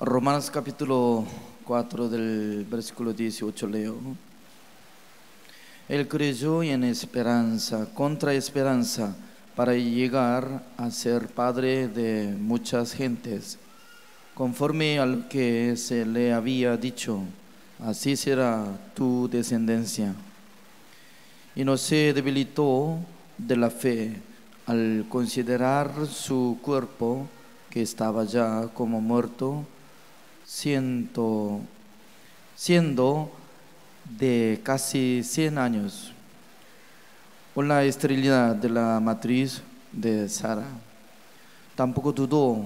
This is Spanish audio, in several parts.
Romanos capítulo 4 del versículo 18 leo. Él creyó en esperanza, contra esperanza, para llegar a ser padre de muchas gentes, conforme a lo que se le había dicho, así será tu descendencia. Y no se debilitó de la fe al considerar su cuerpo, que estaba ya como muerto, siendo de casi 100 años, por la esterilidad de la matriz de Sara. Tampoco dudó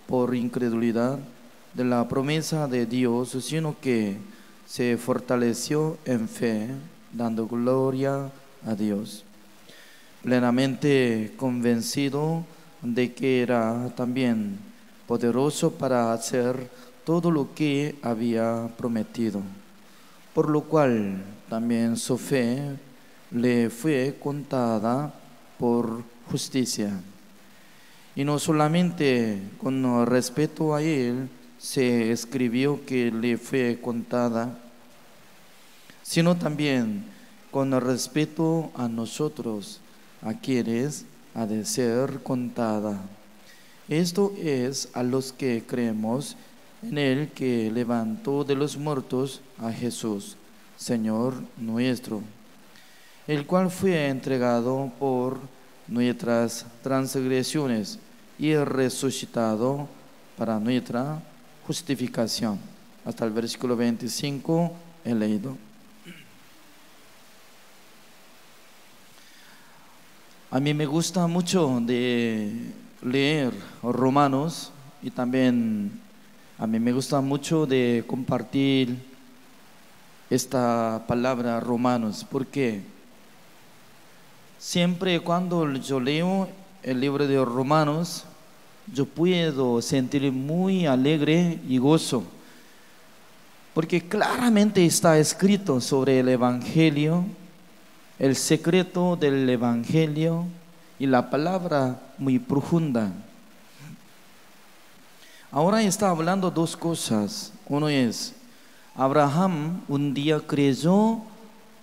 por incredulidad de la promesa de Dios, sino que se fortaleció en fe, dando gloria a Dios, plenamente convencido de que era también poderoso para hacer todo lo que había prometido, por lo cual también su fe le fue contada por justicia. Y no solamente con respecto a él se escribió que le fue contada, sino también con respecto a nosotros, a quienes ha de ser contada. Esto es a los que creemos en el que levantó de los muertos a Jesús, Señor nuestro, el cual fue entregado por nuestras transgresiones y resucitado para nuestra justificación. Hasta el versículo 25 he leído. A mí me gusta mucho de leer Romanos, y también a mí me gusta mucho de compartir esta palabra Romanos, porque siempre cuando yo leo el libro de Romanos, yo puedo sentir muy alegre y gozo, porque claramente está escrito sobre el Evangelio, el secreto del Evangelio y la palabra muy profunda. Ahora está hablando dos cosas. Uno es, Abraham un día creyó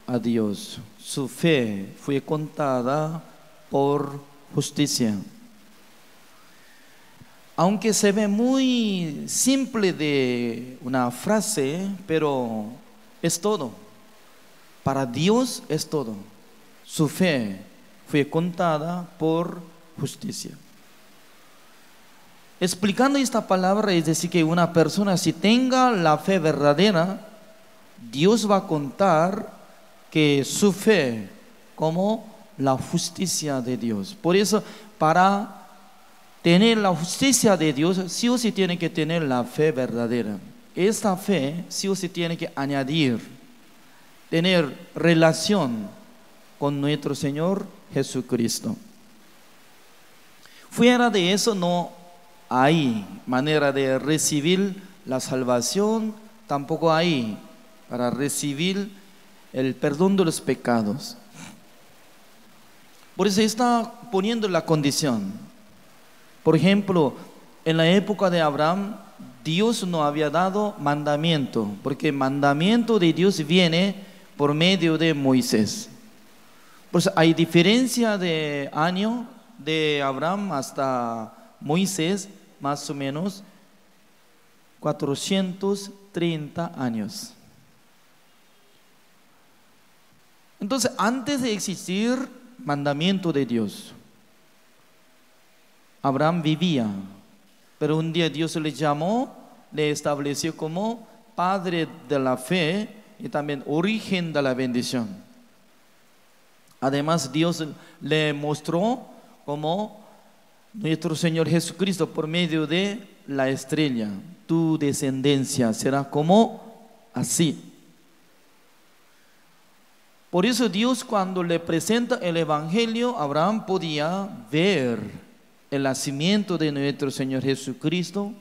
a Dios. Su fe fue contada por justicia. Aunque se ve muy simple de una frase, pero es todo. Para Dios es todo. Su fe fue contada por justicia. Explicando esta palabra, es decir, que una persona, si tenga la fe verdadera, Dios va a contar que su fe como la justicia de Dios. Por eso, para tener la justicia de Dios, sí o sí tiene que tener la fe verdadera. Esta fe sí o sí tiene que añadir, tener relación con nuestro Señor Jesucristo. Fuera de eso no hay manera de recibir la salvación, tampoco hay para recibir el perdón de los pecados. Por eso está poniendo la condición. Por ejemplo, en la época de Abraham, Dios no había dado mandamiento, porque el mandamiento de Dios viene por medio de Moisés. Pues hay diferencia de año de Abraham hasta Moisés, más o menos 430 años. Entonces, antes de existir mandamiento de Dios, Abraham vivía, pero un día Dios le llamó, le estableció como padre de la fe y también origen de la bendición. Además, Dios le mostró como nuestro Señor Jesucristo por medio de la estrella. Tu descendencia será como así. Por eso Dios, cuando le presenta el Evangelio, Abraham podía ver el nacimiento de nuestro Señor Jesucristo,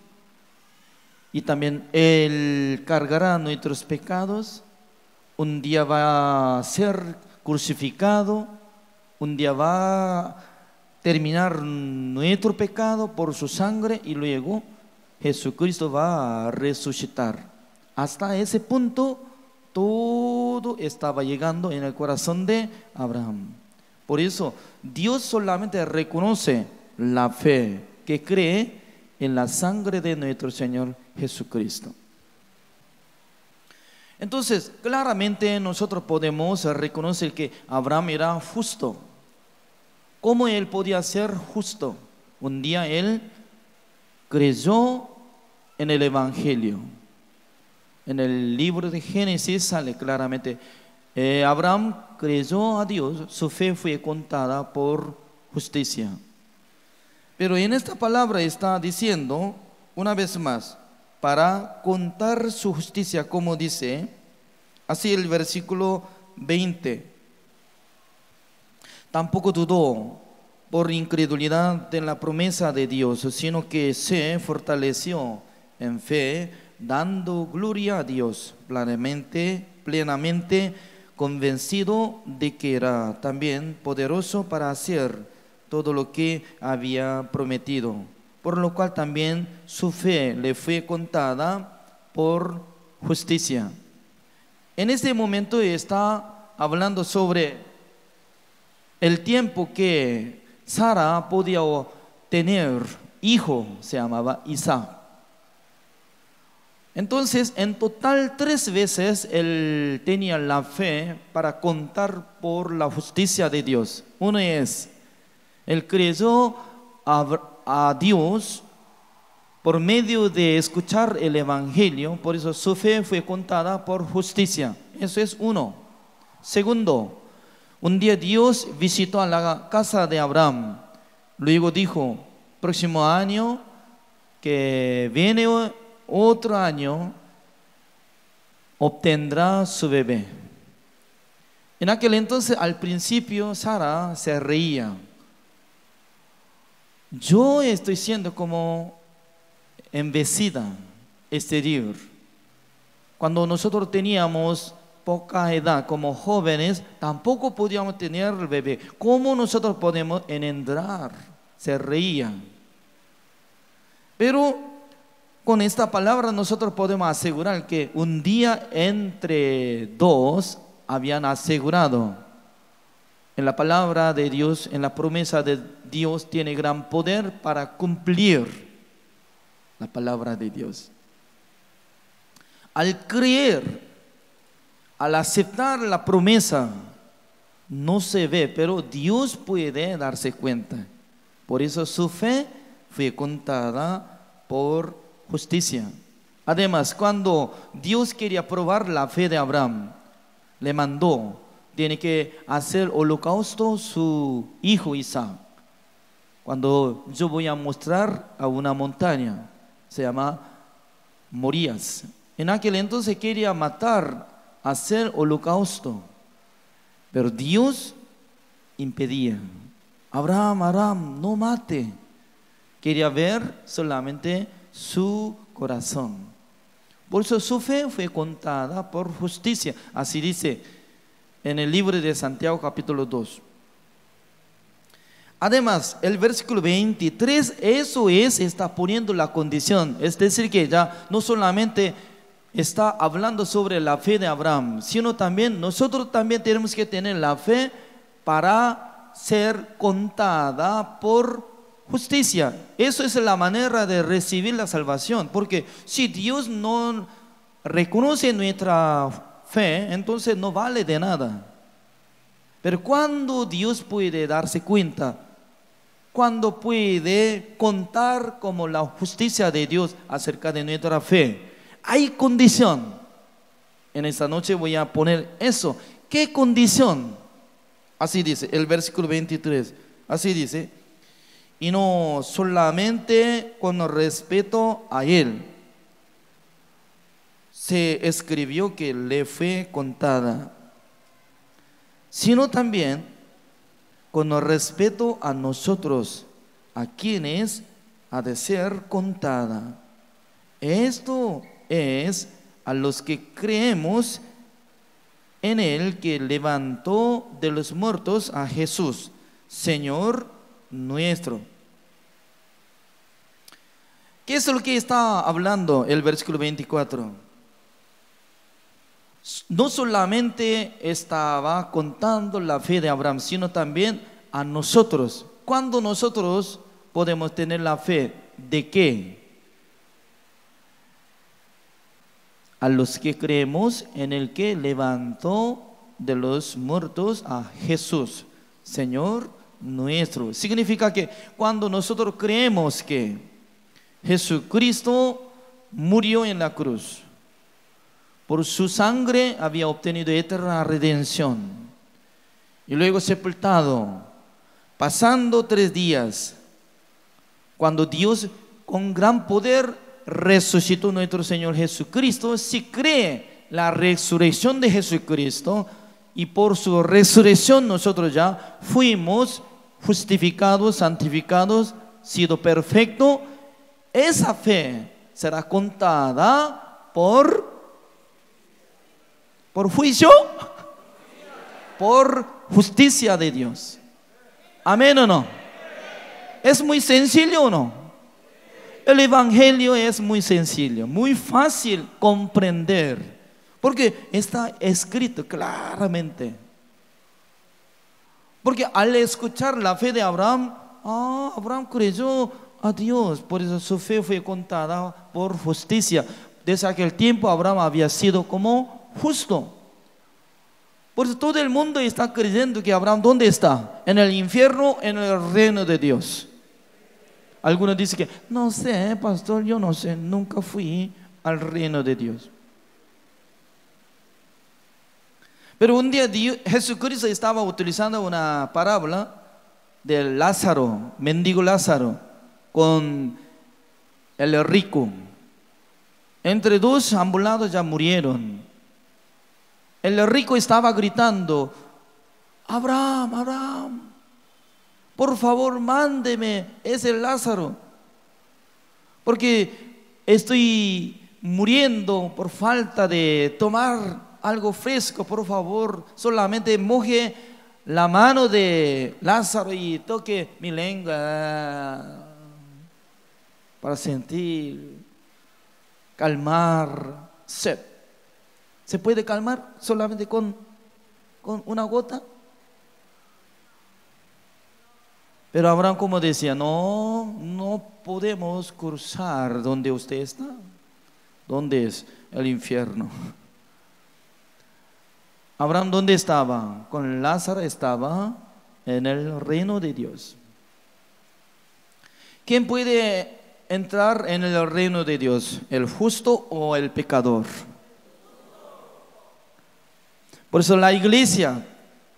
y también Él cargará nuestros pecados. Un día va a ser crucificado, un día va a terminar nuestro pecado por su sangre, y luego Jesucristo va a resucitar. Hasta ese punto todo estaba llegando en el corazón de Abraham. Por eso Dios solamente reconoce la fe que cree en la sangre de nuestro Señor Jesucristo. Entonces, claramente nosotros podemos reconocer que Abraham era justo. ¿Cómo él podía ser justo? Un día él creyó en el Evangelio. En el libro de Génesis sale claramente, Abraham creyó a Dios, su fe fue contada por justicia. Pero en esta palabra está diciendo, una vez más, para contar su justicia, como dice, así el versículo 20. Tampoco dudó por incredulidad de la promesa de Dios, sino que se fortaleció en fe, dando gloria a Dios, plenamente convencido de que era también poderoso para hacer todo lo que había prometido, por lo cual también su fe le fue contada por justicia. En este momento está hablando sobre el tiempo que Sara podía tener hijo, se llamaba Isaac. Entonces, en total 3 veces él tenía la fe para contar por la justicia de Dios. Uno es, él creyó a Dios por medio de escuchar el Evangelio, por eso su fe fue contada por justicia. Eso es uno. Segundo, un día Dios visitó a la casa de Abraham. Luego dijo, próximo año que viene otro año, obtendrá su bebé. En aquel entonces, al principio, Sara se reía. Yo estoy siendo como embebecida exterior. Cuando nosotros teníamos poca edad, como jóvenes, tampoco podíamos tener el bebé. ¿Cómo nosotros podemos engendrar? Se reían. Pero con esta palabra nosotros podemos asegurar que un día entre dos habían asegurado. En la palabra de Dios, en la promesa de Dios, tiene gran poder para cumplir la palabra de Dios. Al creer, al aceptar la promesa, no se ve, pero Dios puede darse cuenta. Por eso su fe fue contada por justicia. Además, cuando Dios quería probar la fe de Abraham, le mandó, tiene que hacer holocausto su hijo Isaac. Cuando yo voy a mostrar a una montaña, se llama Morías. En aquel entonces quería matar, hacer holocausto, pero Dios impedía. Abraham, no mate. Quería ver solamente su corazón. Por eso su fe fue contada por justicia. Así dice en el libro de Santiago capítulo 2. Además, el versículo 23, eso está poniendo la condición. Es decir, que ya no solamente está hablando sobre la fe de Abraham, sino también nosotros también tenemos que tener la fe para ser contada por justicia. Eso es la manera de recibir la salvación, porque si Dios no reconoce nuestra fe, entonces no vale de nada. Pero cuando Dios puede darse cuenta, cuando puede contar como la justicia de Dios acerca de nuestra fe, hay condición. En esta noche voy a poner eso. ¿Qué condición? Así dice el versículo 23. Así dice, y no solamente con respeto a él se escribió que le fue contada, sino también con respeto a nosotros, a quienes ha de ser contada. Esto es a los que creemos en el que levantó de los muertos a Jesús, Señor nuestro. ¿Qué es lo que está hablando el versículo 24? No solamente estaba contando la fe de Abraham, sino también a nosotros. ¿Cuándo nosotros podemos tener la fe? ¿De qué? A los que creemos en el que levantó de los muertos a Jesús, Señor nuestro. Significa que cuando nosotros creemos que Jesucristo murió en la cruz, por su sangre había obtenido eterna redención, y luego sepultado, pasando 3 días, cuando Dios con gran poder resucitó nuestro Señor Jesucristo, si cree la resurrección de Jesucristo, y por su resurrección nosotros ya fuimos justificados, santificados, sido perfecto, esa fe será contada por juicio, por justicia de Dios. ¿Amén o no? ¿Es muy sencillo o no? El evangelio es muy sencillo, muy fácil comprender, porque está escrito claramente. Porque al escuchar la fe de Abraham, Abraham creyó a Dios, por eso su fe fue contada por justicia. Desde aquel tiempo Abraham había sido como justo. Por eso todo el mundo está creyendo que Abraham, ¿dónde está? ¿En el infierno, en el reino de Dios? Algunos dicen que, no sé, pastor, yo no sé, nunca fui al reino de Dios. Pero un día Jesucristo estaba utilizando una parábola de Lázaro, mendigo Lázaro, con el rico. Entre 2 ambulados ya murieron. El rico estaba gritando, Abraham, Abraham, por favor, mándeme ese Lázaro, porque estoy muriendo por falta de tomar algo fresco. Por favor, solamente moje la mano de Lázaro y toque mi lengua para sentir, calmar sed. ¿Se puede calmar solamente con una gota? Pero Abraham, como decía, no podemos cruzar donde usted está. ¿Dónde es el infierno? Abraham, ¿dónde estaba? Con Lázaro estaba en el reino de Dios. ¿Quién puede entrar en el reino de Dios? ¿El justo o el pecador? Por eso la iglesia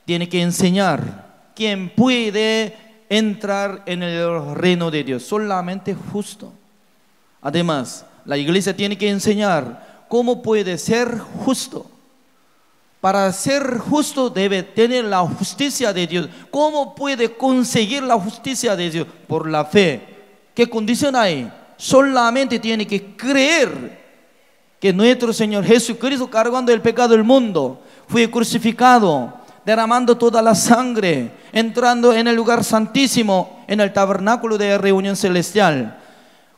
tiene que enseñar quién puede entrar en el reino de Dios. Solamente justo. Además, la iglesia tiene que enseñar cómo puede ser justo. Para ser justo debe tener la justicia de Dios. ¿Cómo puede conseguir la justicia de Dios? Por la fe. ¿Qué condición hay? Solamente tiene que creer que nuestro Señor Jesucristo, cargando el pecado del mundo, fue crucificado, derramando toda la sangre, entrando en el lugar santísimo, en el tabernáculo de reunión celestial,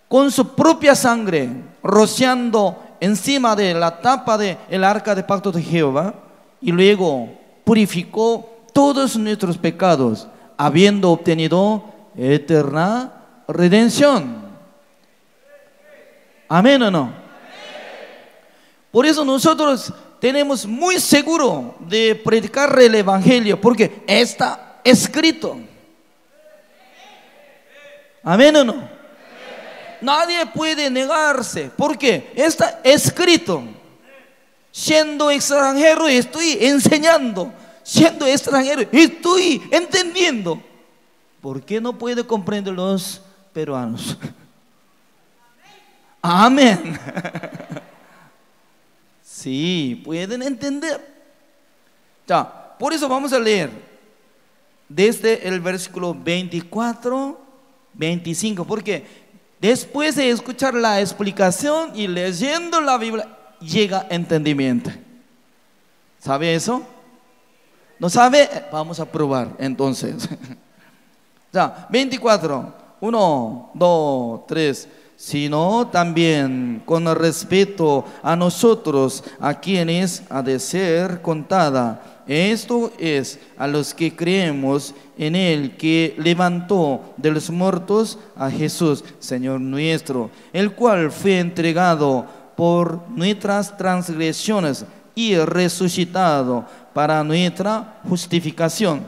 con su propia sangre, rociando encima de la tapa del arca de pacto de Jehová, y luego purificó todos nuestros pecados, habiendo obtenido eterna redención. ¿Amén o no? Por eso nosotros tenemos muy seguro de predicar el evangelio, porque está escrito. ¿Amén o no? Nadie puede negarse, porque está escrito. Siendo extranjero estoy enseñando, siendo extranjero estoy entendiendo. ¿Por qué no puede comprender los peruanos? Amén. Sí, pueden entender. Ya, por eso vamos a leer desde el versículo 24, 25, porque después de escuchar la explicación y leyendo la Biblia, llega entendimiento. ¿Sabe eso? ¿No sabe? Vamos a probar entonces. Ya, 24, 1, 2, 3. sino también con respeto a nosotros, a quienes ha de ser contada. Esto es, a los que creemos en Él, que levantó de los muertos a Jesús, Señor nuestro, el cual fue entregado por nuestras transgresiones y resucitado para nuestra justificación.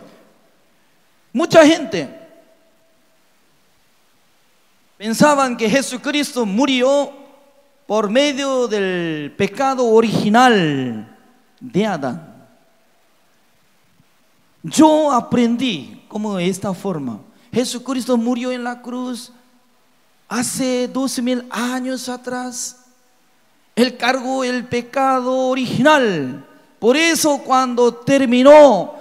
Mucha gente pensaban que Jesucristo murió por medio del pecado original de Adán. Yo aprendí como de esta forma. Jesucristo murió en la cruz hace 2000 años atrás. Él cargó el pecado original. Por eso cuando terminó,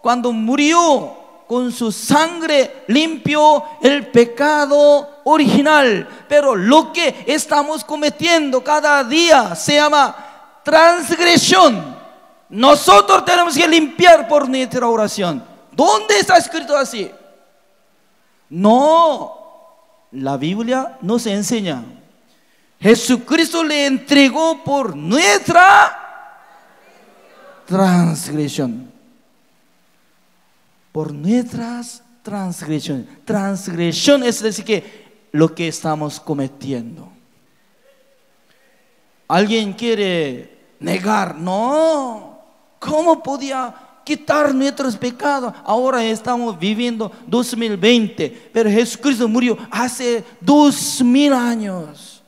cuando murió, con su sangre limpió el pecado original. Pero lo que estamos cometiendo cada día se llama transgresión. Nosotros tenemos que limpiar por nuestra oración. ¿Dónde está escrito así? No, la Biblia nos enseña. Jesucristo le entregó por nuestra transgresión. Por nuestras transgresiones. Transgresión es decir que lo que estamos cometiendo. ¿Alguien quiere negar? No. ¿Cómo podía quitar nuestros pecados? Ahora estamos viviendo 2020, pero Jesucristo murió hace 2000 años.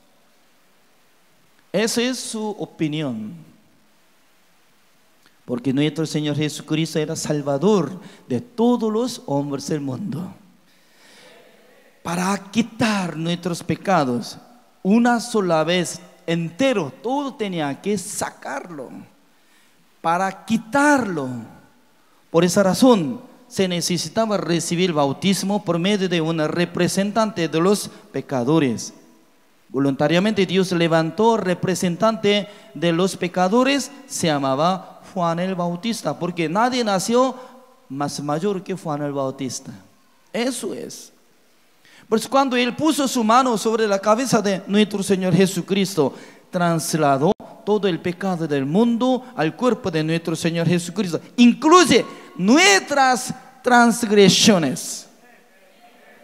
Esa es su opinión. Porque nuestro Señor Jesucristo era Salvador de todos los hombres del mundo. Para quitar nuestros pecados una sola vez entero, todo tenía que sacarlo. Para quitarlo. Por esa razón se necesitaba recibir bautismo por medio de un representante de los pecadores. Voluntariamente Dios levantó representante de los pecadores, se llamaba Juan el Bautista, porque nadie nació más mayor que Juan el Bautista. Eso es. Pues cuando Él puso su mano sobre la cabeza de nuestro Señor Jesucristo, trasladó todo el pecado del mundo al cuerpo de nuestro Señor Jesucristo, incluye nuestras transgresiones.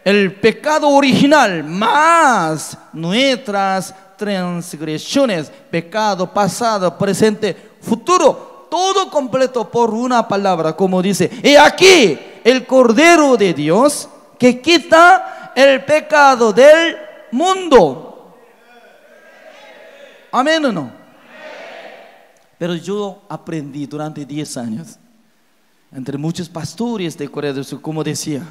El pecado original más nuestras transgresiones, pecado pasado, presente, futuro, todo completo por una palabra, como dice: he aquí el Cordero de Dios que quita el pecado del mundo. Amén o no. Pero yo aprendí durante 10 años, entre muchos pastores de Corea del Sur, como decía,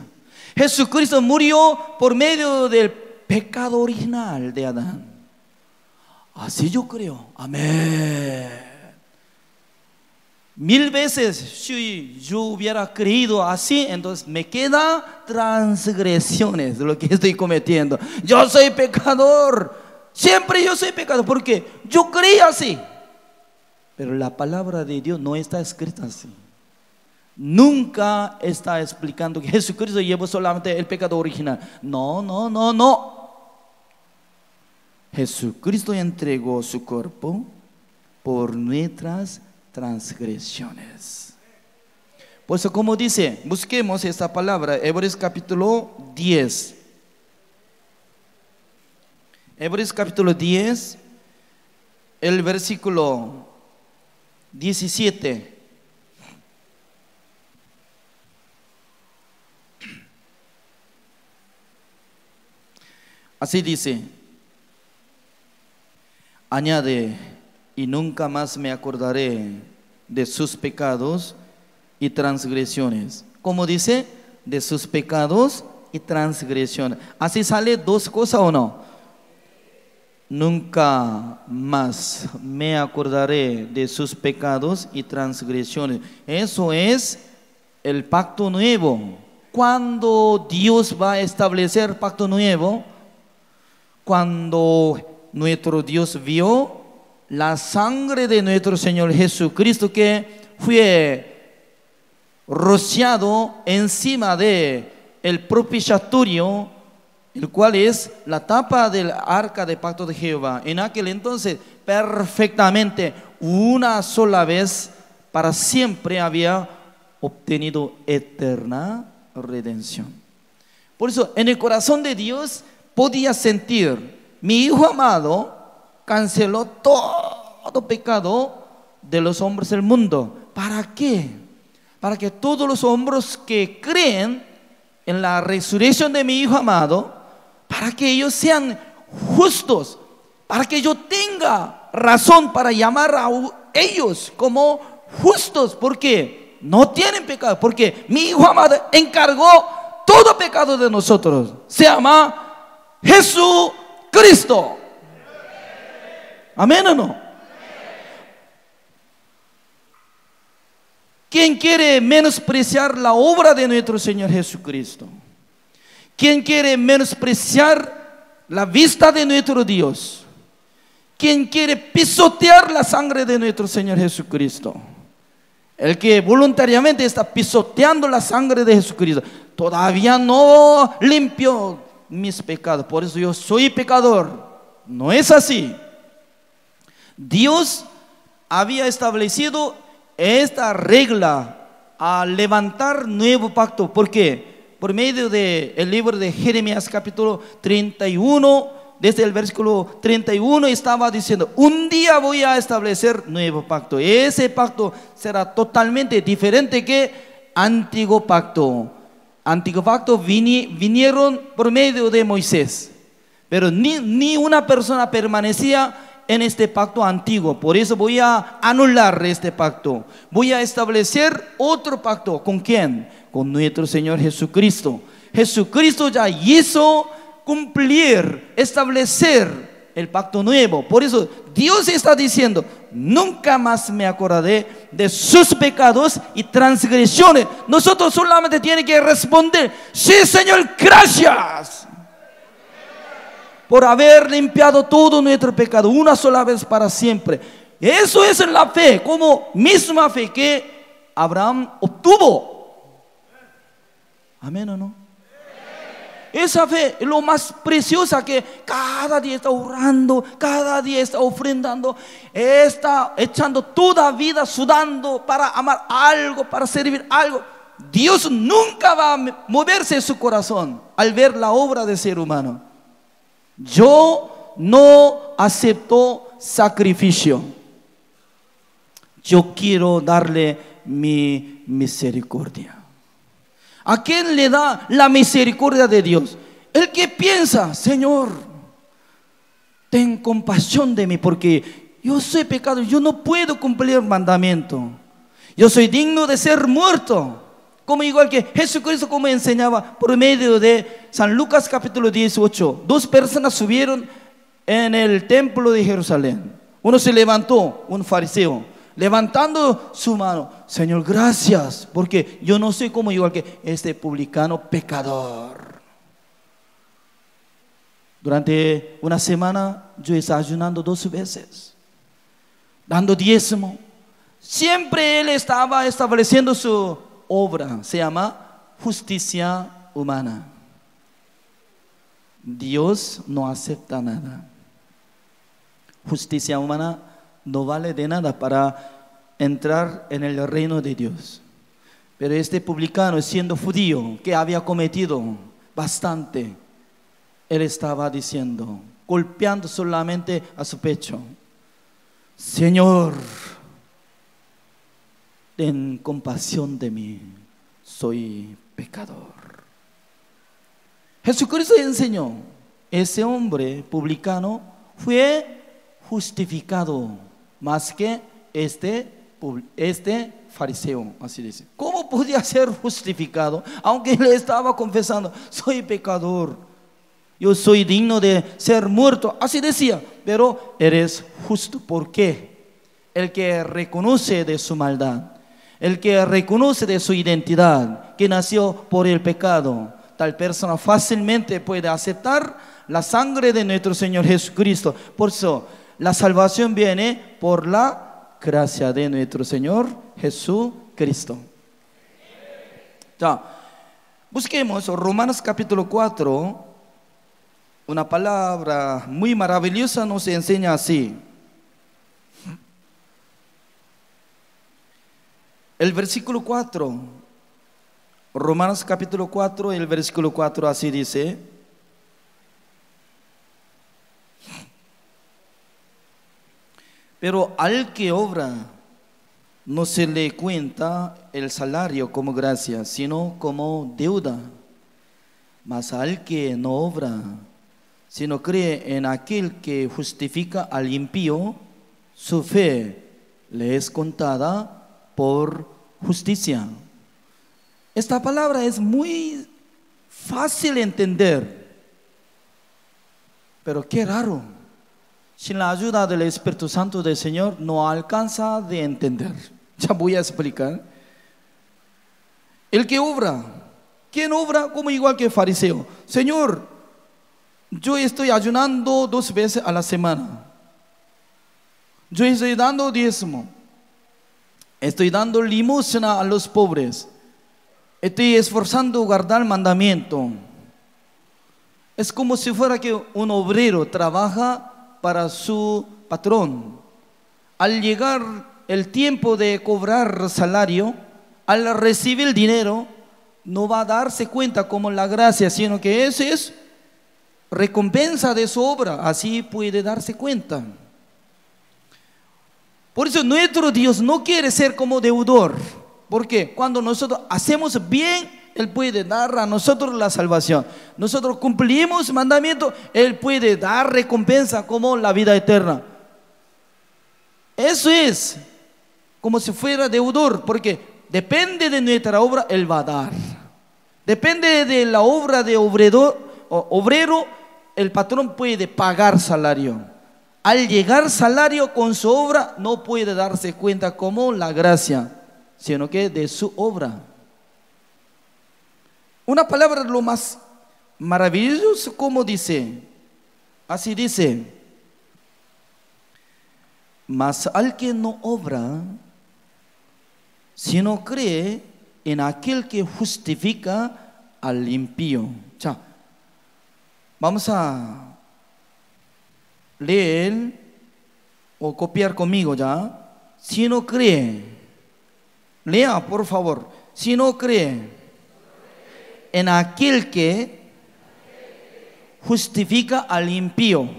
Jesucristo murió por medio del pecado original de Adán. Así yo creo. Amén. 1000 veces si yo hubiera creído así, entonces me queda transgresiones de lo que estoy cometiendo. Yo soy pecador. Siempre yo soy pecador porque yo creí así. Pero la palabra de Dios no está escrita así. Nunca está explicando que Jesucristo llevó solamente el pecado original. No, no, no, no. Jesucristo entregó su cuerpo por nuestras transgresiones. Por eso, como dice, busquemos esta palabra, Hebreos capítulo 10. Hebreos capítulo 10, el versículo 17. Así dice: añade: y nunca más me acordaré de sus pecados y transgresiones. ¿Cómo dice? De sus pecados y transgresiones. ¿Así sale dos cosas o no? Nunca más me acordaré de sus pecados y transgresiones. Eso es el pacto nuevo. Cuando Dios va a establecer pacto nuevo, cuando nuestro Dios vio la sangre de nuestro Señor Jesucristo que fue rociado encima de el propiciatorio el cual es la tapa del arca de pacto de Jehová. En aquel entonces, perfectamente, una sola vez, para siempre había obtenido eterna redención. Por eso, en el corazón de Dios podía sentir: mi Hijo amado canceló todo pecado de los hombres del mundo. ¿Para qué? Para que todos los hombres que creen en la resurrección de mi Hijo amado, para que ellos sean justos, para que yo tenga razón para llamar a ellos como justos, porque no tienen pecado, porque mi Hijo amado encargó todo pecado de nosotros. Se llama Jesucristo. ¿Amén o no? ¿Quién quiere menospreciar la obra de nuestro Señor Jesucristo? ¿Quién quiere menospreciar la vista de nuestro Dios? ¿Quién quiere pisotear la sangre de nuestro Señor Jesucristo? El que voluntariamente está pisoteando la sangre de Jesucristo todavía no limpió mis pecados, por eso yo soy pecador. No es así. Dios había establecido esta regla al levantar nuevo pacto. ¿Por qué? Por medio del libro de Jeremías capítulo 31, desde el versículo 31 estaba diciendo: un día voy a establecer nuevo pacto. Ese pacto será totalmente diferente que antiguo pacto. Antiguo pacto vinieron por medio de Moisés, pero ni una persona permanecía en este pacto antiguo. Por eso voy a anular este pacto. Voy a establecer otro pacto. ¿Con quién? Con nuestro Señor Jesucristo. Jesucristo ya hizo cumplir, establecer el pacto nuevo. Por eso Dios está diciendo: nunca más me acordaré de sus pecados y transgresiones. Nosotros solamente tenemos que responder: sí, Señor, gracias por haber limpiado todo nuestro pecado una sola vez para siempre. Eso es la fe, como misma fe que Abraham obtuvo. ¿Amén o no? Esa fe es lo más preciosa, que cada día está orando, cada día está ofrendando, está echando toda vida sudando para amar algo, para servir algo. Dios nunca va a moverse en su corazón al ver la obra del ser humano. Yo no acepto sacrificio. Yo quiero darle mi misericordia. ¿A quién le da la misericordia de Dios? El que piensa: Señor, ten compasión de mí, porque yo soy pecador, yo no puedo cumplir el mandamiento, yo soy digno de ser muerto. Como igual que Jesucristo, como enseñaba por medio de San Lucas capítulo 18, dos personas subieron en el templo de Jerusalén. Uno se levantó, un fariseo, levantando su mano: Señor, gracias, porque yo no soy como igual que este publicano pecador. Durante una semana yo estaba ayunando 2 veces, dando diezmo. Siempre él estaba estableciendo su obra, se llama justicia humana. Dios no acepta nada. Justicia humana no vale de nada para entrar en el reino de Dios. Pero este publicano, siendo judío, que había cometido bastante, él estaba diciendo, golpeando solamente a su pecho: Señor, ten compasión de mí, soy pecador. Jesucristo enseñó: ese hombre publicano fue justificado más que este fariseo, así dice. ¿Cómo podía ser justificado? Aunque le estaba confesando: soy pecador, yo soy digno de ser muerto, así decía. Pero eres justo. ¿Por qué? El que reconoce de su maldad, el que reconoce de su identidad, que nació por el pecado, tal persona fácilmente puede aceptar la sangre de nuestro Señor Jesucristo. Por eso la salvación viene por la gracia de nuestro Señor Jesucristo. Ya, busquemos Romanos capítulo 4, Una palabra muy maravillosa nos enseña así. El versículo 4, Romanos capítulo 4, el versículo 4 así dice: pero al que obra no se le cuenta el salario como gracia, sino como deuda. Mas al que no obra, sino cree en aquel que justifica al impío, su fe le es contada por justicia. Esta palabra es muy fácil de entender, pero qué raro. Sin la ayuda del Espíritu Santo del Señor no alcanza de entender. Ya voy a explicar. El que obra, ¿quién obra? Como igual que el fariseo. Señor, yo estoy ayunando 2 veces a la semana. Yo estoy dando diezmo. Estoy dando limosna a los pobres. Estoy esforzando a guardar el mandamiento. Es como si fuera que un obrero trabaja para su patrón. Al llegar el tiempo de cobrar salario, al recibir el dinero, no va a darse cuenta como la gracia, sino que ese es recompensa de su obra. Así puede darse cuenta. Por eso nuestro Dios no quiere ser como deudor, porque cuando nosotros hacemos bien, Él puede dar a nosotros la salvación. Nosotros cumplimos el mandamiento, Él puede dar recompensa como la vida eterna. Eso es como si fuera deudor, porque depende de nuestra obra, Él va a dar. Depende de la obra de obrero, el patrón puede pagar salario. Al llegar salario con su obra, no puede darse cuenta como la gracia, sino que de su obra. Una palabra lo más maravilloso, como dice, así dice: mas al que no obra, sino cree en aquel que justifica al impío. Ya, vamos a leer o copiar conmigo ya. Si no cree, lea por favor. Si no cree en aquel que justifica al impío.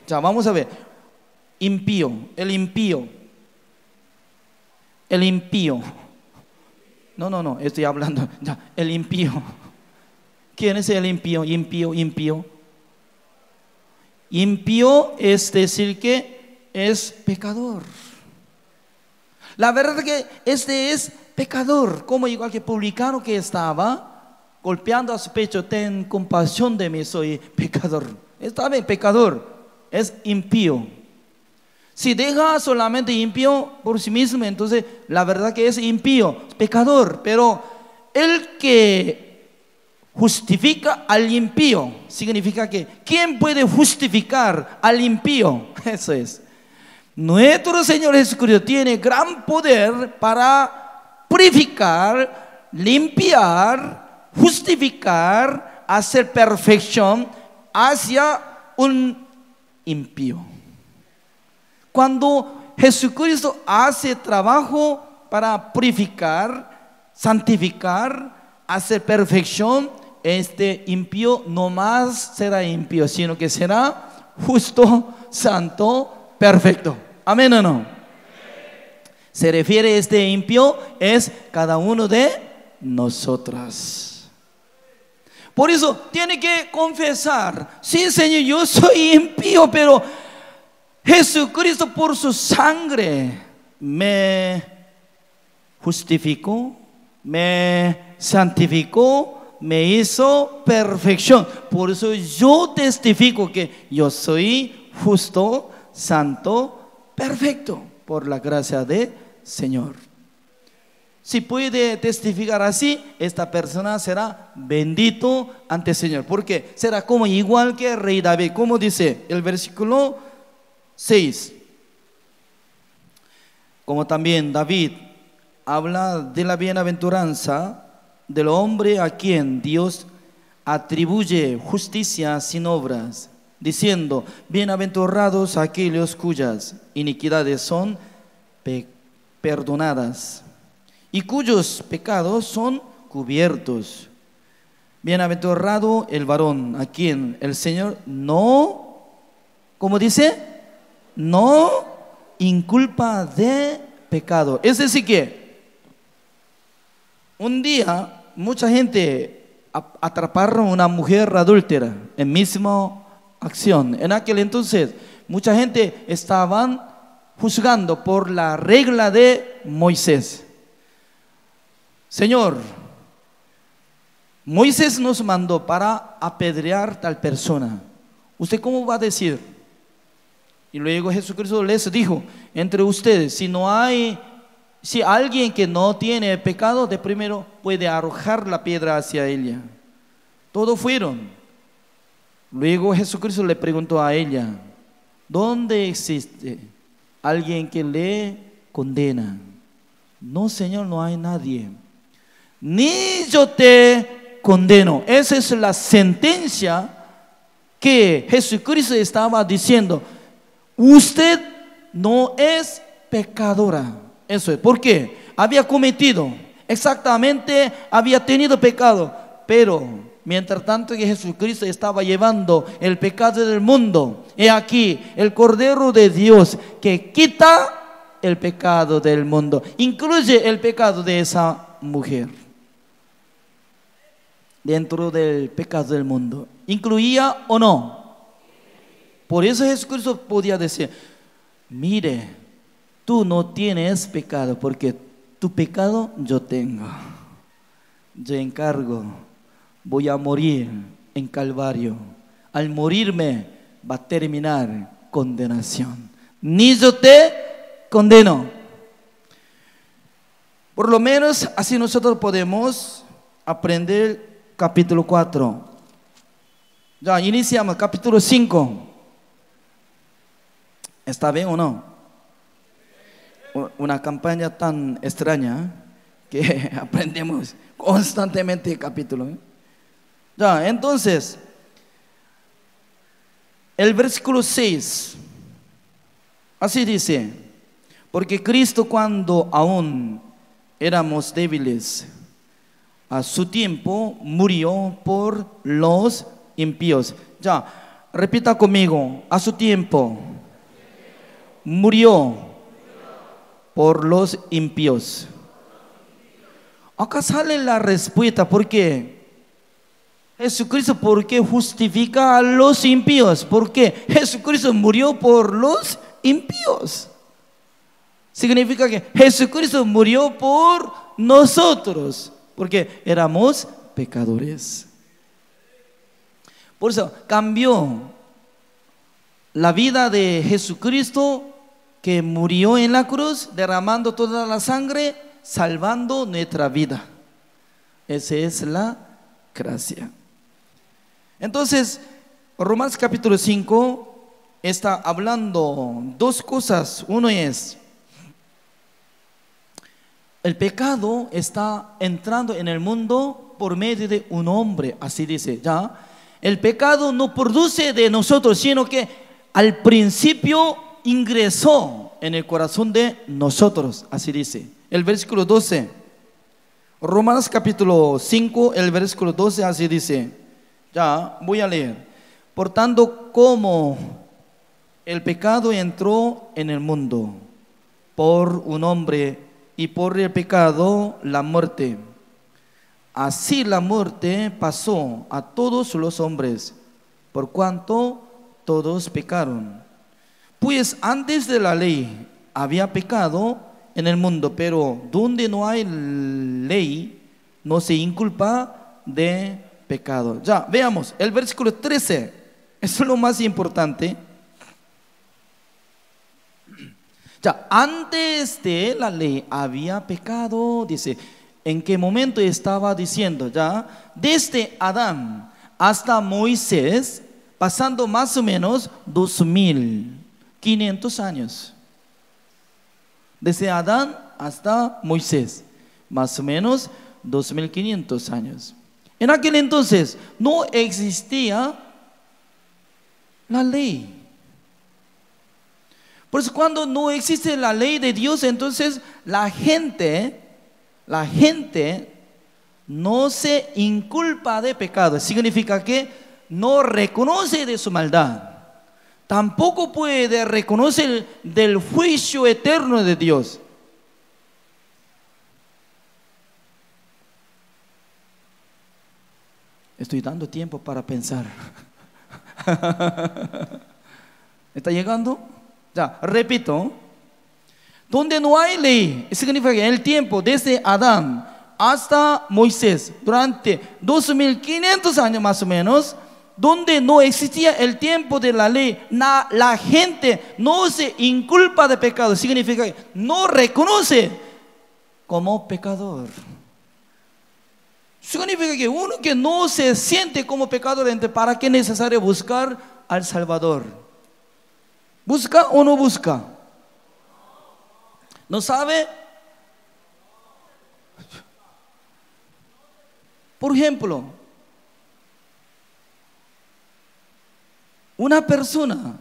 Ya, vamos a ver. Impío, el impío. El impío. No, estoy hablando. Ya, el impío. ¿Quién es el impío? Impío. Impío es decir que es pecador. La verdad es que este es pecador, como igual que publicano que estaba golpeando a su pecho: ten compasión de mí, soy pecador. Está bien, pecador, es impío. Si deja solamente impío por sí mismo, entonces la verdad que es impío, pecador. Pero el que justifica al impío, significa que ¿quién puede justificar al impío? Eso es. Nuestro Señor Jesucristo tiene gran poder para purificar, limpiar, justificar, hacer perfección hacia un impío. Cuando Jesucristo hace trabajo para purificar, santificar, hacer perfección, este impío no más será impío, sino que será justo, santo, perfecto. ¿Amén o no? Se refiere a este impío, es cada uno de nosotros. Por eso tiene que confesar: sí, Señor, yo soy impío, pero Jesucristo por su sangre me justificó, me santificó, me hizo perfección. Por eso yo testifico que yo soy justo, santo, perfecto, por la gracia del Señor. Si puede testificar así, esta persona será bendito ante el Señor, porque será como igual que el rey David, como dice el versículo 6. Como también David habla de la bienaventuranza del hombre a quien Dios atribuye justicia sin obras, diciendo, bienaventurados aquellos cuyas iniquidades son perdonadas y cuyos pecados son cubiertos. Bienaventurado el varón a quien el Señor no, ¿cómo dice? No inculpa de pecado. Es decir que un día mucha gente atraparon a una mujer adúltera en misma acción. En aquel entonces mucha gente estaban juzgando por la regla de Moisés. Señor, Moisés nos mandó para apedrear tal persona. ¿Usted cómo va a decir? Y luego Jesucristo les dijo, entre ustedes, si alguien que no tiene pecado, de primero puede arrojar la piedra hacia ella. Todos fueron. Luego Jesucristo le preguntó a ella, ¿dónde existe alguien que le condena? No, Señor, no hay nadie. Ni yo te condeno. Esa es la sentencia que Jesucristo estaba diciendo. Usted no es pecadora. Eso es. ¿Por qué? Había cometido, exactamente había tenido pecado, pero mientras tanto que Jesucristo estaba llevando el pecado del mundo, he aquí el Cordero de Dios que quita el pecado del mundo, incluye el pecado de esa mujer dentro del pecado del mundo. ¿Incluía o no? Por eso Jesucristo podía decir, mire, tú no tienes pecado porque tu pecado yo tengo. Yo encargo, voy a morir en Calvario. Al morirme va a terminar condenación. Ni yo te condeno. Por lo menos así nosotros podemos aprender capítulo 4. Ya iniciamos capítulo 5. ¿Está bien o no? Una campaña tan extraña que aprendemos constantemente el capítulo. Ya, entonces, el versículo 6, así dice, porque Cristo cuando aún éramos débiles, a su tiempo murió por los impíos. Ya, repita conmigo, a su tiempo murió por los impíos. Acá sale la respuesta, ¿por qué? Jesucristo, ¿por qué justifica a los impíos? Porque Jesucristo murió por los impíos. Significa que Jesucristo murió por nosotros, porque éramos pecadores. Por eso cambió la vida de Jesucristo, que murió en la cruz, derramando toda la sangre, salvando nuestra vida. Esa es la gracia. Entonces, Romanos capítulo 5 está hablando dos cosas. Uno es, el pecado está entrando en el mundo por medio de un hombre, así dice, ¿ya? El pecado no produce de nosotros, sino que al principio ingresó en el corazón de nosotros, así dice. El versículo 12, Romanos capítulo 5, el versículo 12, así dice. Ya, voy a leer. Por tanto, como el pecado entró en el mundo por un hombre, y por el pecado la muerte, así la muerte pasó a todos los hombres, por cuanto todos pecaron. Pues antes de la ley había pecado en el mundo, pero donde no hay ley no se inculpa de pecado. Ya, veamos, el versículo 13, eso es lo más importante. Ya, antes de la ley había pecado, dice. ¿En qué momento estaba diciendo? Ya, desde Adán hasta Moisés, pasando más o menos 2500 años. Desde Adán hasta Moisés, más o menos 2500 años. En aquel entonces no existía la ley. Por eso cuando no existe la ley de Dios, entonces la gente no se inculpa de pecado. Significa que no reconoce de su maldad. Tampoco puede reconocer del juicio eterno de Dios. Estoy dando tiempo para pensar. ¿Está llegando? Ya, repito. Donde no hay ley, significa que en el tiempo desde Adán hasta Moisés, durante 2500 años más o menos, donde no existía el tiempo de la ley, la gente no se inculpa de pecado, significa que no reconoce como pecador. Significa que uno que no se siente como pecador, ¿para qué es necesario buscar al Salvador? ¿Busca o no busca? ¿No sabe? Por ejemplo, una persona,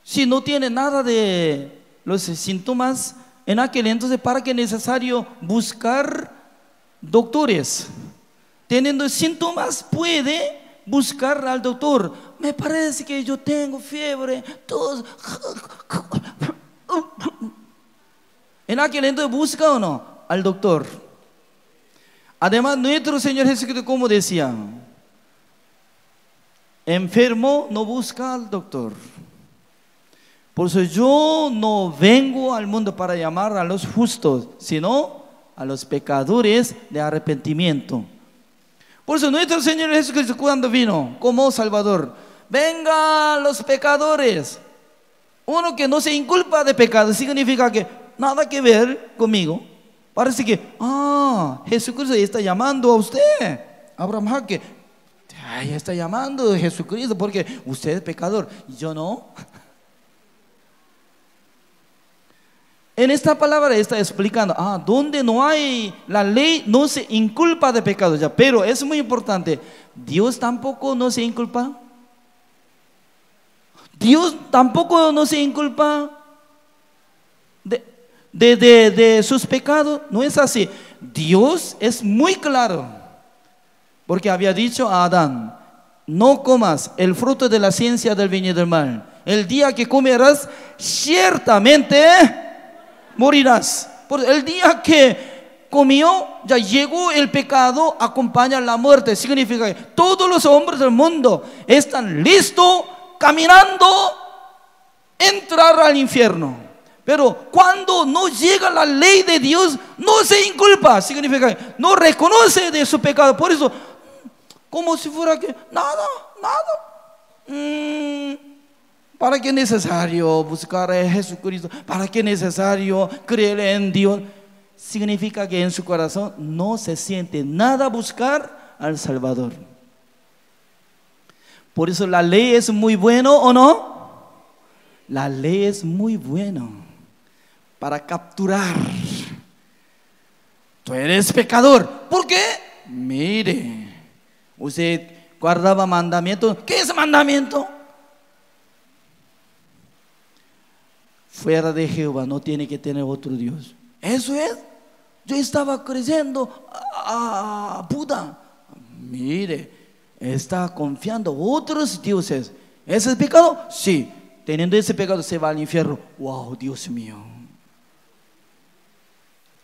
si no tiene nada de los síntomas, en aquel entonces, ¿para qué es necesario buscar doctores? Teniendo síntomas, puede buscar al doctor. Me parece que yo tengo fiebre, tos. En aquel entonces, ¿busca o no al doctor? Además, nuestro Señor Jesucristo, como decía, enfermo no busca al doctor. Por eso yo no vengo al mundo para llamar a los justos, sino a los pecadores de arrepentimiento. Por eso nuestro Señor Jesucristo, cuando vino como Salvador, vengan los pecadores. Uno que no se inculpa de pecado, significa que nada que ver conmigo. Parece que, Jesucristo está llamando a usted. Abraham Jaque, está llamando a Jesucristo porque usted es pecador. Yo no. En esta palabra está explicando, donde no hay la ley no se inculpa de pecado ya. Pero es muy importante, Dios tampoco no se inculpa. Dios tampoco no se inculpa de sus pecados. No es así. Dios es muy claro, porque había dicho a Adán: no comas el fruto de la ciencia del bien y del mal. El día que comerás, ciertamente morirás. Por el día que comió, ya llegó el pecado, acompaña la muerte. Significa que todos los hombres del mundo están listos, caminando, entrar al infierno. Pero cuando no llega la ley de Dios, no se inculpa. Significa que no reconoce de su pecado. Por eso, como si fuera que nada. ¿Para qué es necesario buscar a Jesucristo? ¿Para qué es necesario creer en Dios? Significa que en su corazón no se siente nada buscar al Salvador. Por eso la ley es muy buena, ¿o no? La ley es muy buena para capturar. Tú eres pecador. ¿Por qué? Mire, usted guardaba mandamientos. ¿Qué es mandamiento? Fuera de Jehová no tiene que tener otro Dios. Eso es. Yo estaba creyendo a Buda. Mire, está confiando en otros dioses. ¿Ese es pecado? Sí. Teniendo ese pecado se va al infierno. Wow, Dios mío.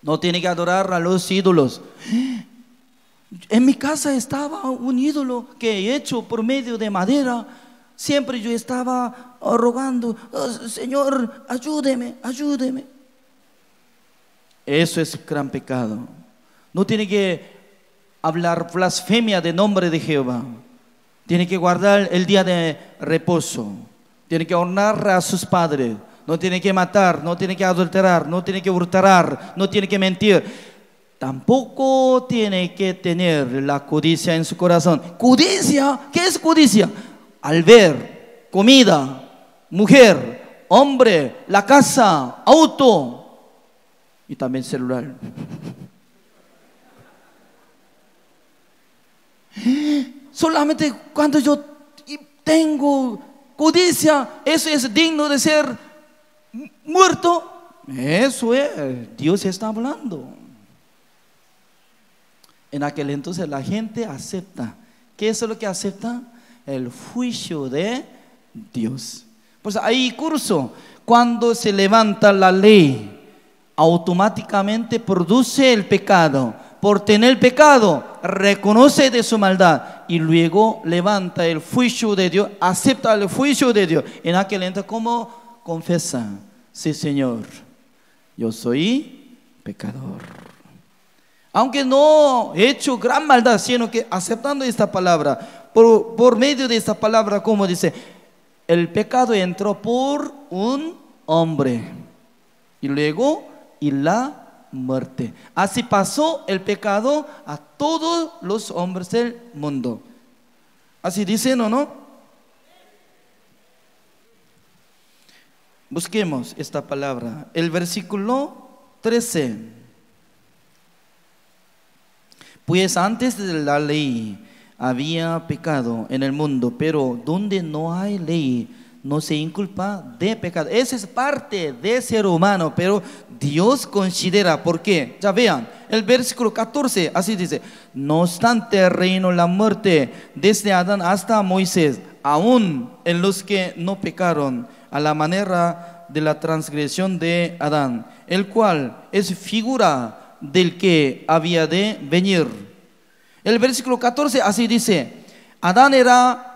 No tiene que adorar a los ídolos. En mi casa estaba un ídolo que he hecho por medio de madera. Siempre yo estaba rogando: Señor, ayúdeme. Eso es gran pecado. No tiene que hablar blasfemia de nombre de Jehová. Tiene que guardar el día de reposo. Tiene que honrar a sus padres. No tiene que matar, no tiene que adulterar, no tiene que hurtar, no tiene que mentir. Tampoco tiene que tener la codicia en su corazón. ¿Codicia? ¿Qué es codicia? Al ver comida, mujer, hombre, la casa, auto y también celular. Solamente cuando yo tengo codicia, eso es digno de ser muerto. Eso es, Dios está hablando. En aquel entonces la gente acepta. ¿Qué es lo que acepta? El juicio de Dios. Pues hay curso. Cuando se levanta la ley, automáticamente produce el pecado. Por tener pecado, reconoce de su maldad y luego levanta el juicio de Dios, acepta el juicio de Dios. En aquel entonces, ¿cómo confiesa? Sí, Señor, yo soy pecador. Aunque no he hecho gran maldad, sino que aceptando esta palabra, por medio de esta palabra, como dice, el pecado entró por un hombre y luego y la muerte. Así pasó el pecado a todos los hombres del mundo. Así dicen, ¿o no? Busquemos esta palabra. El versículo 13. Pues antes de la ley había pecado en el mundo, pero donde no hay ley no se inculpa de pecado. Esa es parte de ser humano, pero Dios considera. ¿Por qué? Ya vean, el versículo 14, así dice: no obstante reinó la muerte desde Adán hasta Moisés, aún en los que no pecaron, a la manera de la transgresión de Adán, el cual es figura del que había de venir. El versículo 14 así dice: Adán era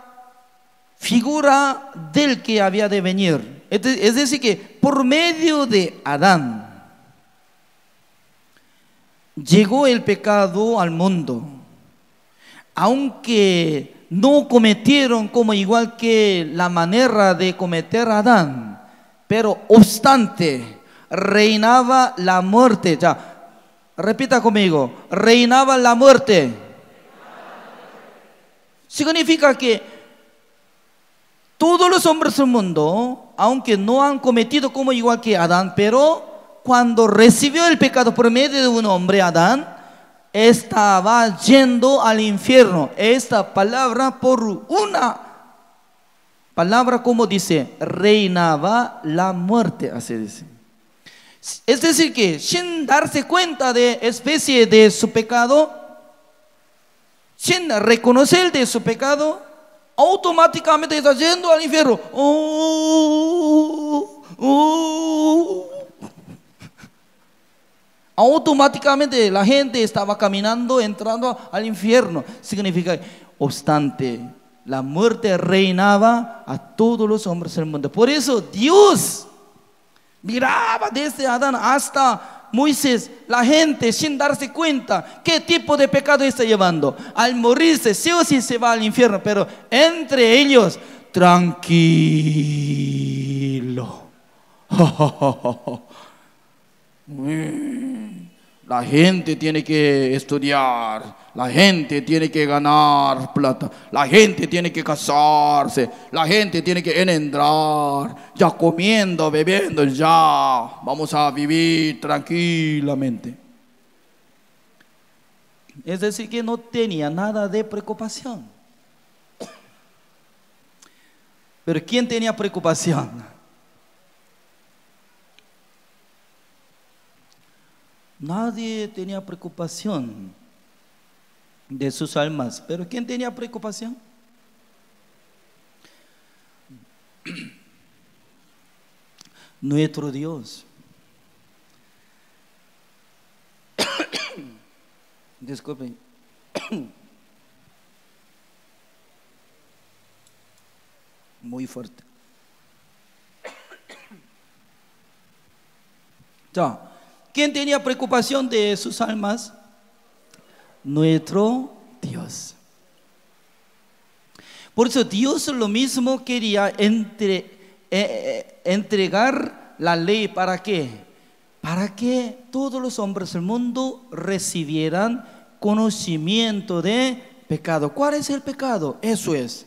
figura del que había de venir. Es decir, que por medio de Adán llegó el pecado al mundo. Aunque no cometieron como igual que la manera de cometer Adán, pero obstante reinaba la muerte. Ya, repita conmigo: reinaba la muerte. Significa que todos los hombres del mundo, aunque no han cometido como igual que Adán, pero cuando recibió el pecado por medio de un hombre, Adán, estaba yendo al infierno. Esta palabra, por una palabra, como dice, reinaba la muerte, así dice. Es decir que sin darse cuenta de especie de su pecado, sin reconocer de su pecado, automáticamente está yendo al infierno. Automáticamente la gente estaba caminando, entrando al infierno. Significa, obstante, la muerte reinaba a todos los hombres del mundo. Por eso Dios miraba desde Adán hasta Moisés, la gente sin darse cuenta qué tipo de pecado está llevando. Al morirse, sí o sí se va al infierno, pero entre ellos, tranquilo. La gente tiene que estudiar, la gente tiene que ganar plata, la gente tiene que casarse, la gente tiene que engendrar, ya comiendo, bebiendo, ya vamos a vivir tranquilamente. Es decir, que no tenía nada de preocupación. Pero ¿quién tenía preocupación? Nadie tenía preocupación de sus almas. ¿Pero quién tenía preocupación? Nuestro Dios. Disculpen. Muy fuerte. Ya. ¿Quién tenía preocupación de sus almas? Nuestro Dios. Por eso Dios lo mismo quería entregar la ley. ¿Para qué? Para que todos los hombres del mundo recibieran conocimiento de pecado. ¿Cuál es el pecado? Eso es.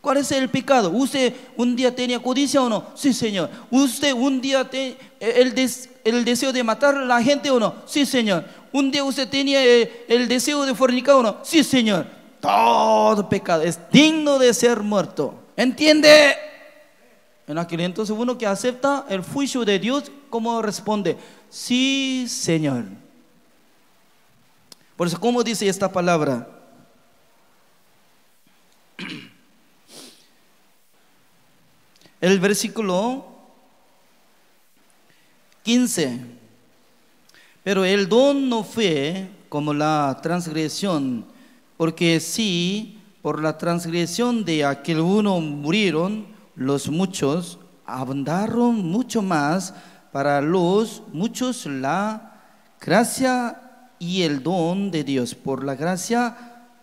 ¿Cuál es el pecado? ¿Usted un día tenía codicia o no? Sí, Señor. ¿Usted un día el deseo de matar a la gente o no? Sí, Señor. ¿Un día usted tenía el deseo de fornicar o no? Sí, Señor. todo pecado es digno de ser muerto. ¿Entiende? En aquel entonces uno que acepta el juicio de Dios, ¿cómo responde? Sí, Señor. Por eso, ¿cómo dice esta palabra? El versículo 15. Pero el don no fue como la transgresión, porque si por la transgresión de aquel uno murieron los muchos, abundaron mucho más para los muchos la gracia y el don de Dios por la gracia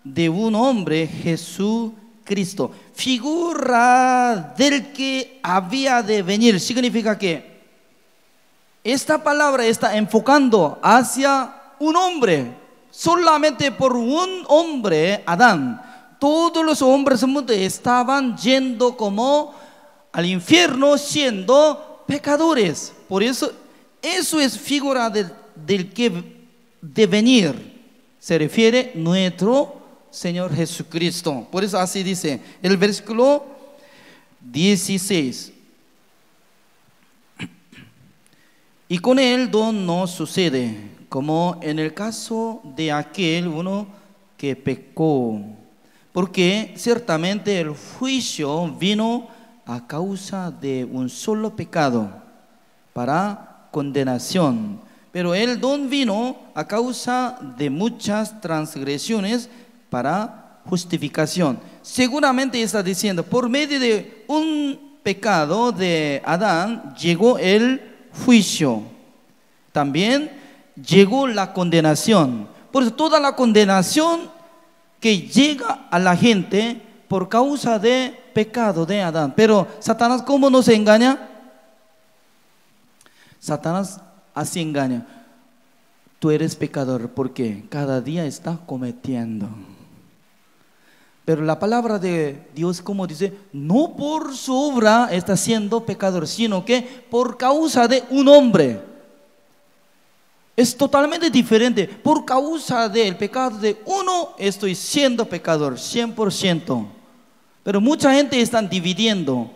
de un hombre, Jesucristo. Figura del que había de venir. Significa que esta palabra está enfocando hacia un hombre. Solamente por un hombre, Adán, todos los hombres del mundo estaban yendo como al infierno siendo pecadores. Por eso, eso es figura del que de venir. Se refiere nuestro Señor Jesucristo. Por eso así dice el versículo 16. Y con el don no sucede como en el caso de aquel uno que pecó, porque ciertamente el juicio vino a causa de un solo pecado para condenación, pero el don vino a causa de muchas transgresiones para justificación. Seguramente está diciendo, por medio de un pecado de Adán llegó el juicio, también llegó la condenación. Por eso toda la condenación que llega a la gente por causa de pecado de Adán. Pero Satanás, ¿cómo nos engaña? Satanás así engaña. Tú eres pecador porque cada día estás cometiendo. Pero la palabra de Dios, como dice, no por su obra está siendo pecador, sino que por causa de un hombre. Es totalmente diferente. Por causa del pecado de uno estoy siendo pecador, 100%. Pero mucha gente está dividiendo,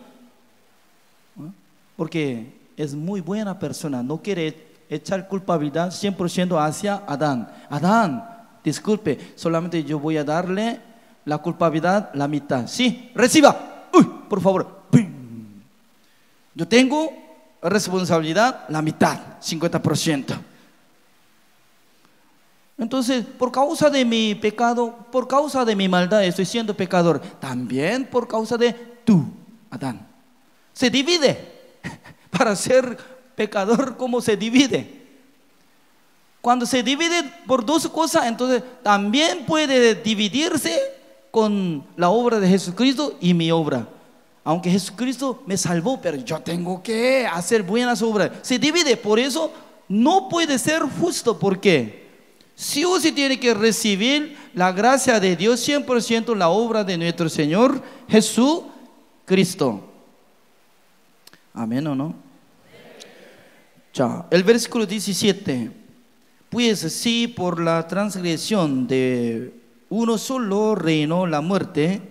¿no? Porque es muy buena persona, no quiere echar culpabilidad 100% hacia Adán. Adán, disculpe, solamente yo voy a darle la culpabilidad la mitad. Sí, reciba. Uy, por favor. Yo tengo responsabilidad la mitad, 50%. Entonces, por causa de mi pecado, por causa de mi maldad, estoy siendo pecador. También por causa de tú, Adán. Se divide. Para ser pecador, ¿cómo se divide? Cuando se divide por dos cosas, entonces también puede dividirse con la obra de Jesucristo y mi obra. Aunque Jesucristo me salvó, pero yo tengo que hacer buenas obras. Se divide, por eso no puede ser justo. ¿Por qué? Sí o sí tiene que recibir la gracia de Dios 100%, la obra de nuestro Señor Jesucristo. Amén o no. Ya, el versículo 17. Pues si por la transgresión de uno solo reinó la muerte,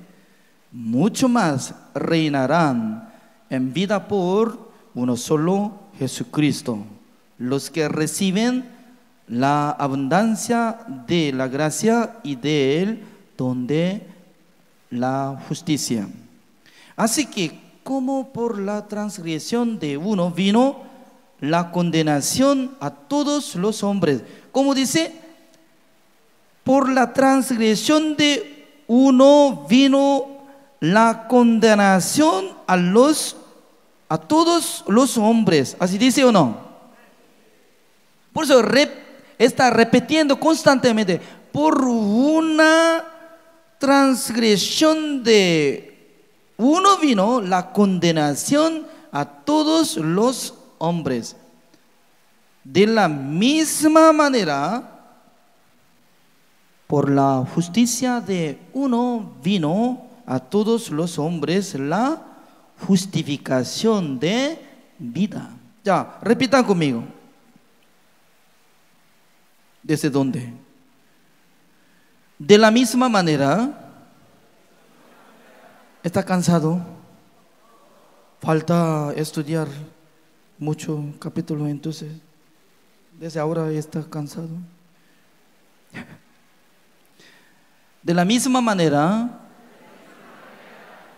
mucho más reinarán en vida por uno solo, Jesucristo, los que reciben la abundancia de la gracia y de él donde la justicia. Así que como por la transgresión de uno vino la condenación a todos los hombres, como dice, por la transgresión de uno vino la condenación a todos los hombres. ¿Así dice o no? Por eso está repitiendo constantemente, por una transgresión de uno vino la condenación a todos los hombres. De la misma manera, por la justicia de uno vino a todos los hombres la justificación de vida. Ya, repitan conmigo. ¿Desde dónde? De la misma manera, ¿Está cansado? Falta estudiar mucho capítulo, entonces desde ahora está cansado. De la misma manera,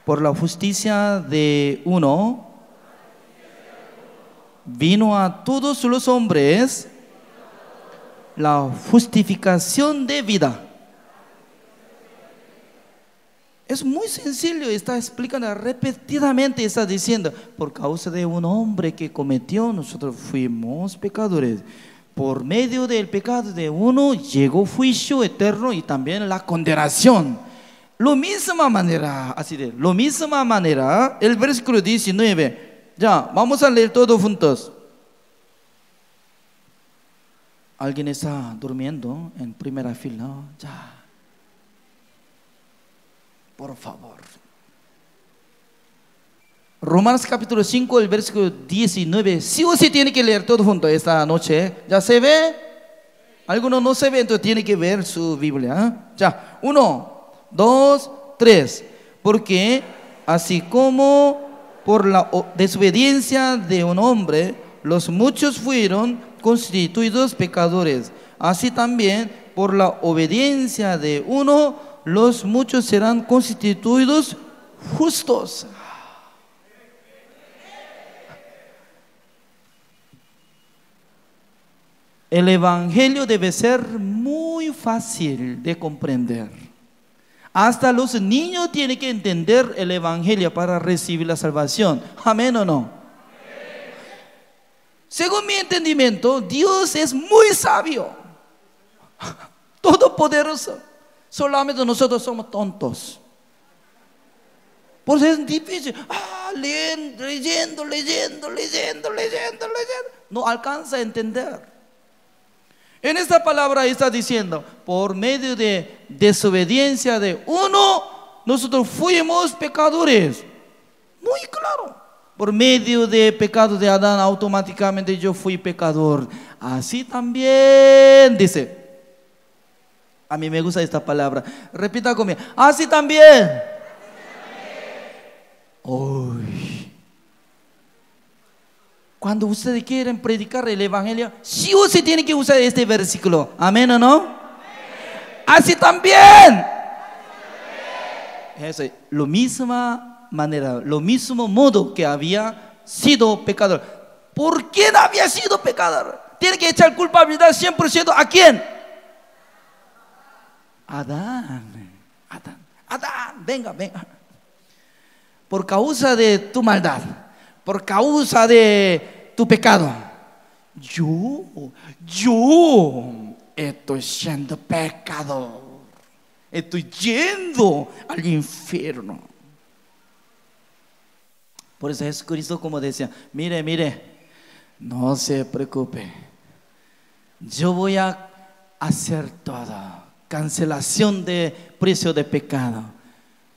por la justicia de uno, vino a todos los hombres la justificación de vida. Es muy sencillo, está explicando repetidamente, está diciendo, por causa de un hombre que cometió, nosotros fuimos pecadores. Por medio del pecado de uno llegó juicio eterno y también la condenación. Lo misma manera, el versículo 19, ya, vamos a leer todo juntos. ¿Alguien está durmiendo en primera fila? Ya. Por favor. Romanos capítulo 5, el versículo 19. Sí o sí tiene que leer todo junto esta noche. ¿Ya se ve? Algunos no se ve, entonces tiene que ver su Biblia. Ya, 1, 2, 3. Porque así como por la desobediencia de un hombre, los muchos fueron constituidos pecadores, así también por la obediencia de uno, los muchos serán constituidos justos. El evangelio debe ser muy fácil de comprender. Hasta los niños tienen que entender el evangelio para recibir la salvación. ¿Amén o no? Según mi entendimiento, Dios es muy sabio, todopoderoso. Solamente nosotros somos tontos. Por eso es difícil. Leyendo. No alcanza a entender. En esta palabra está diciendo, por medio de desobediencia de uno, nosotros fuimos pecadores. Muy claro. Por medio de pecado de Adán, automáticamente yo fui pecador. Así también, dice. A mí me gusta esta palabra. Repita conmigo. Así también. Uy. Cuando ustedes quieren predicar el evangelio, sí o sí tienen que usar este versículo. ¿Amén o no? Amén. Así también. Eso es lo misma manera, lo mismo modo que había sido pecador. ¿Por quién había sido pecador? Tiene que echar culpabilidad 100% ¿a quién? Adán, venga. Por causa de tu maldad, por causa de tu pecado, yo estoy siendo pecador, estoy yendo al infierno. Por eso Jesucristo, como decía, mire, no se preocupe, yo voy a hacer todo. Cancelación de precio de pecado,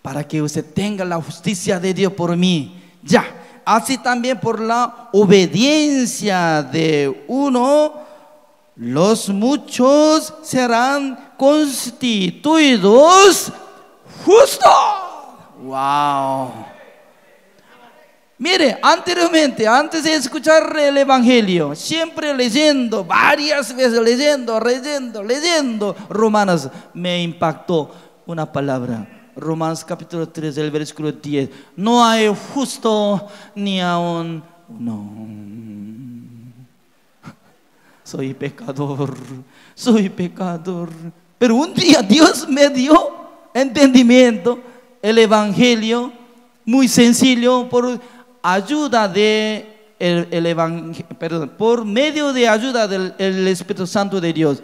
para que usted tenga la justicia de Dios por mí. Ya, así también por la obediencia de uno, los muchos serán constituidos justos. Wow. Mire, anteriormente, antes de escuchar el evangelio, siempre leyendo, varias veces leyendo Romanos, me impactó una palabra. Romanos capítulo 3, el versículo 10. No hay justo ni aún uno. Soy pecador. Pero un día Dios me dio entendimiento, el evangelio, muy sencillo, por ayuda de por medio de ayuda del Espíritu Santo de Dios,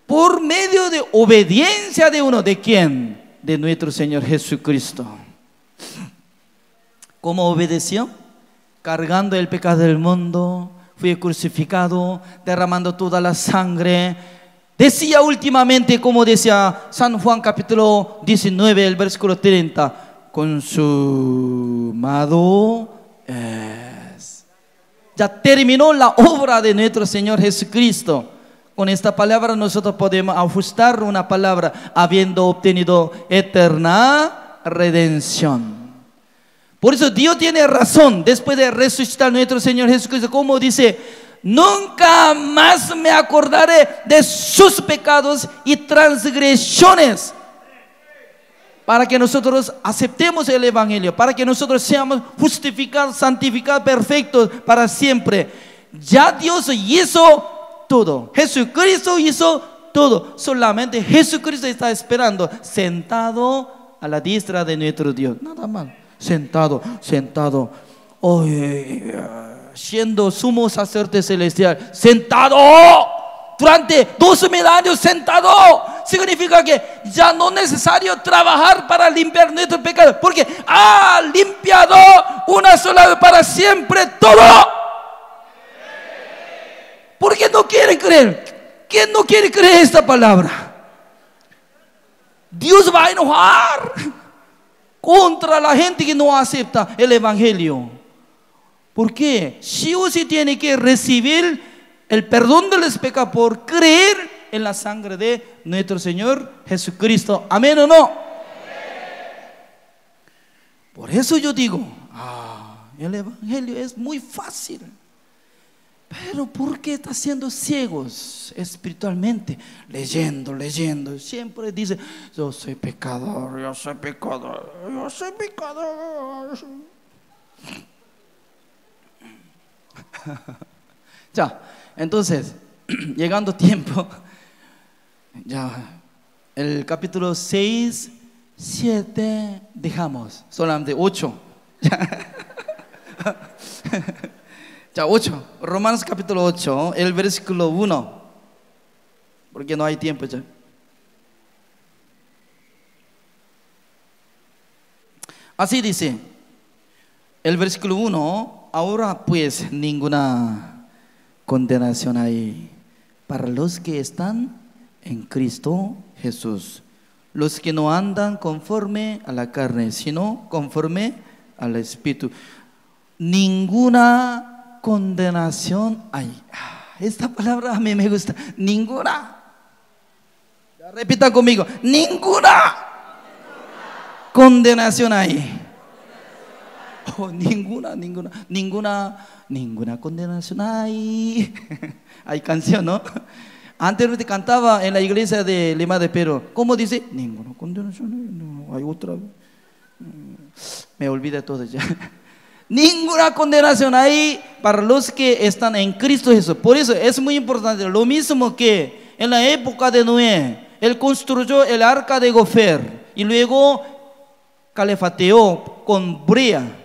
por medio de obediencia de uno. ¿De quién? De nuestro Señor Jesucristo. ¿Cómo obedeció? Cargando el pecado del mundo, fue crucificado, derramando toda la sangre. Decía últimamente, como decía San Juan capítulo 19, el versículo 30, consumado es. Ya terminó la obra de nuestro Señor Jesucristo. Con esta palabra nosotros podemos ajustar una palabra, habiendo obtenido eterna redención. Por eso Dios tiene razón después de resucitar nuestro Señor Jesucristo, como dice: nunca más me acordaré de sus pecados y transgresiones. Para que nosotros aceptemos el Evangelio, para que nosotros seamos justificados, santificados, perfectos para siempre. Ya Dios hizo todo. Jesucristo hizo todo. Solamente Jesucristo está esperando, sentado a la diestra de nuestro Dios. Nada más. Sentado. Siendo sumo sacerdote celestial. Sentado. Durante 2000 años sentado. Significa que ya no es necesario trabajar para limpiar nuestro pecado, porque ha limpiado una sola vez para siempre todo. ¿Por qué no quieren creer? ¿Quién no quiere creer esta palabra? Dios va a enojar contra la gente que no acepta el Evangelio. ¿Por qué? Sí o sí tiene que recibir el perdón de los pecados por creer en la sangre de nuestro Señor Jesucristo. ¿Amén o no? Por eso yo digo, el Evangelio es muy fácil. Pero ¿por qué está siendo ciegos espiritualmente? Leyendo. Siempre dice: yo soy pecador. Ya, entonces, llegando tiempo, ya, el capítulo 6, 7, dejamos, solamente 8. Ya, 8, Romanos capítulo 8, el versículo 1, porque no hay tiempo ya. Así dice, el versículo 1, ahora pues ninguna condenación hay para los que están en Cristo Jesús, los que no andan conforme a la carne, sino conforme al Espíritu. Ninguna condenación hay. Esta palabra a mí me gusta. Ninguna. Repita conmigo: ninguna condenación hay. Ninguna condenación hay. Hay canción, ¿no? Antes cantaba en la iglesia de Lima de Perú. ¿Cómo dice? Ninguna condenación hay. No, hay otra. Me olvidé todo ya. Ninguna condenación hay para los que están en Cristo Jesús. Por eso es muy importante. Lo mismo que en la época de Noé, él construyó el arca de Gofer y luego calefateó con brea,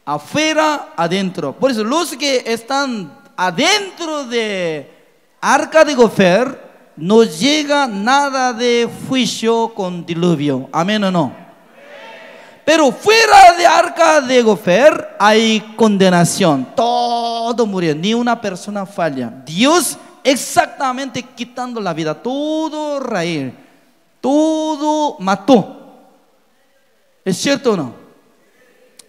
afuera, adentro. Por eso los que están adentro de arca de Gofer, no llega nada de juicio con diluvio. ¿Amén o no? Pero fuera de arca de Gofer hay condenación. Todo murió, ni una persona falla. Dios exactamente quitando la vida, todo raíz, todo mató. ¿Es cierto o no?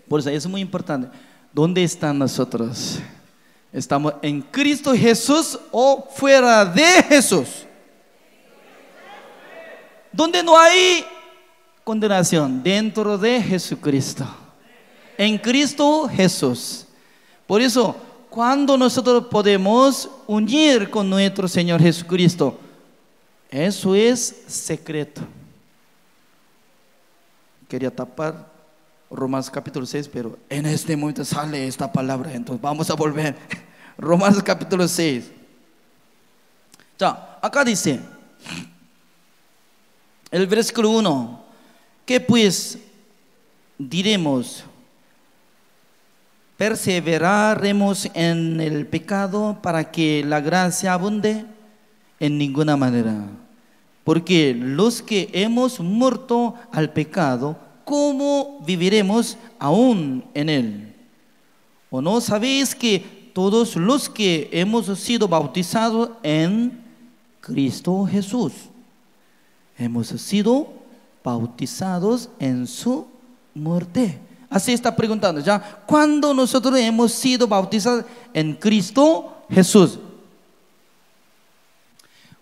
Por eso es muy importante. ¿Dónde están nosotros? ¿Estamos en Cristo Jesús o fuera de Jesús? ¿Dónde no hay condenación? Dentro de Jesucristo, en Cristo Jesús. Por eso, cuando nosotros podemos unir con nuestro Señor Jesucristo, eso es secreto. Quería tapar Romanos capítulo 6, pero en este momento sale esta palabra, entonces vamos a volver. Romanos capítulo 6. Ya, acá dice el versículo 1: ¿qué pues diremos? ¿Perseveraremos en el pecado para que la gracia abunde? En ninguna manera. Porque los que hemos muerto al pecado, ¿cómo viviremos aún en él? ¿O no sabéis que todos los que hemos sido bautizados en Cristo Jesús, hemos sido bautizados en su muerte? Así está preguntando ya. ¿Cuándo nosotros hemos sido bautizados en Cristo Jesús?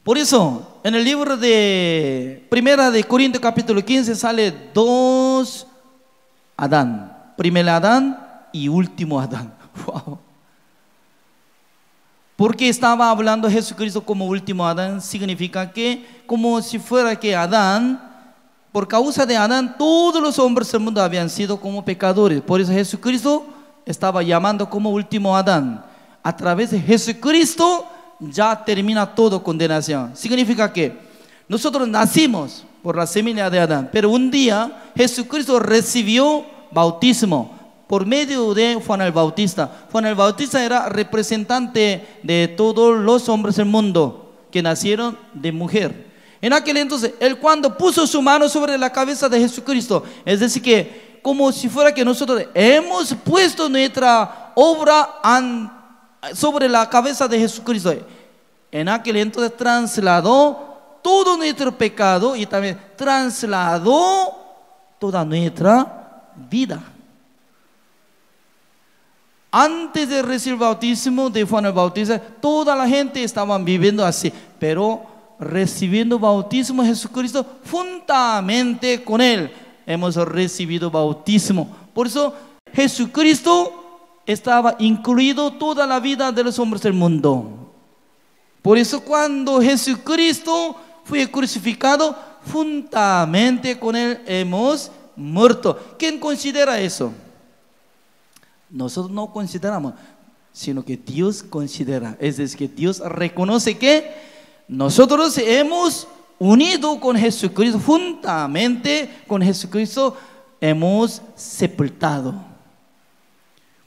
Por eso, en el libro de Primera de Corintios capítulo 15 sale dos Adán. primer Adán y último Adán. Wow. Porque estaba hablando Jesucristo como último Adán, significa que como si fuera que Adán, por causa de Adán, todos los hombres del mundo habían sido como pecadores. Por eso Jesucristo estaba llamando como último Adán. A través de Jesucristo ya termina todo condenación. Significa que nosotros nacimos por la semilla de Adán, pero un día Jesucristo recibió bautismo por medio de Juan el Bautista. Juan el Bautista era representante de todos los hombres del mundo que nacieron de mujer. En aquel entonces, él cuando puso su mano sobre la cabeza de Jesucristo, es decir que como si fuera que nosotros hemos puesto nuestra obra sobre la cabeza de Jesucristo. En aquel entonces trasladó todo nuestro pecado y también trasladó toda nuestra vida. Antes de recibir el bautismo de Juan el Bautista, toda la gente estaba viviendo así, pero recibiendo bautismo de Jesucristo, juntamente con Él, hemos recibido bautismo. Por eso Jesucristo estaba incluido toda la vida de los hombres del mundo. Por eso cuando Jesucristo fue crucificado, juntamente con Él hemos muerto. ¿Quién considera eso? Nosotros no consideramos, sino que Dios considera. Es decir, que Dios reconoce que nosotros hemos unido con Jesucristo, juntamente con Jesucristo hemos sepultado.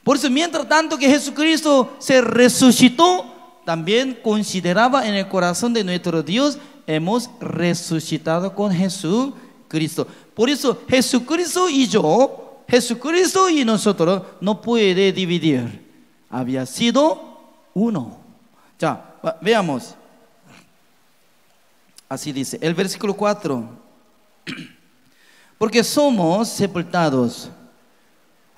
Por eso, mientras tanto que Jesucristo se resucitó, también consideraba en el corazón de nuestro Dios, hemos resucitado con Jesucristo. Por eso, Jesucristo y yo, Jesucristo y nosotros no puede dividir. Había sido uno. Ya, veamos. Así dice el versículo 4. Porque somos sepultados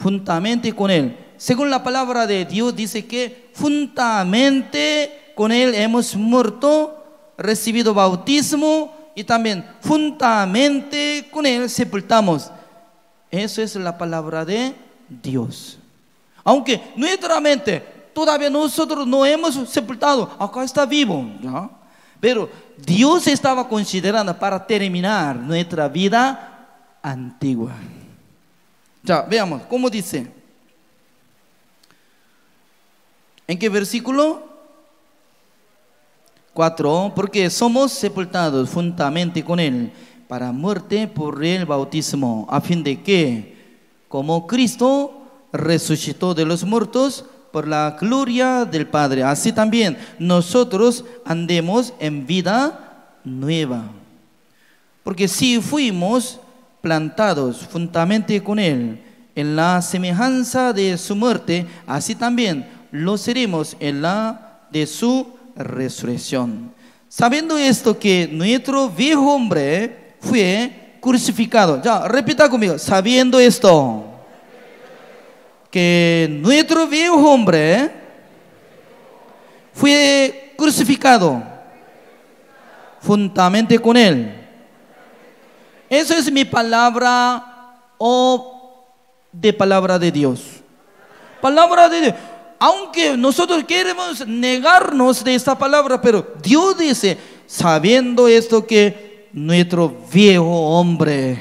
juntamente con Él. Según la palabra de Dios dice que juntamente con Él hemos muerto, recibido bautismo y también juntamente con Él sepultamos. Eso es la palabra de Dios. Aunque nuestra mente todavía nosotros no hemos sepultado, acá está vivo, ¿ya? Pero Dios estaba considerando para terminar nuestra vida antigua. Ya, veamos, ¿cómo dice? ¿En qué versículo? 4. Porque somos sepultados juntamente con Él para muerte por el bautismo, a fin de que, como Cristo resucitó de los muertos por la gloria del Padre, así también nosotros andemos en vida nueva. Porque si fuimos plantados juntamente con Él en la semejanza de su muerte, así también lo seremos en la de su resurrección. Sabiendo esto, que nuestro viejo hombre fue crucificado. Ya, repita conmigo. Sabiendo esto, que nuestro viejo hombre fue crucificado juntamente con Él. Eso es mi palabra o de palabra de Dios. Palabra de Dios. Aunque nosotros queremos negarnos de esta palabra, pero Dios dice, sabiendo esto, que nuestro viejo hombre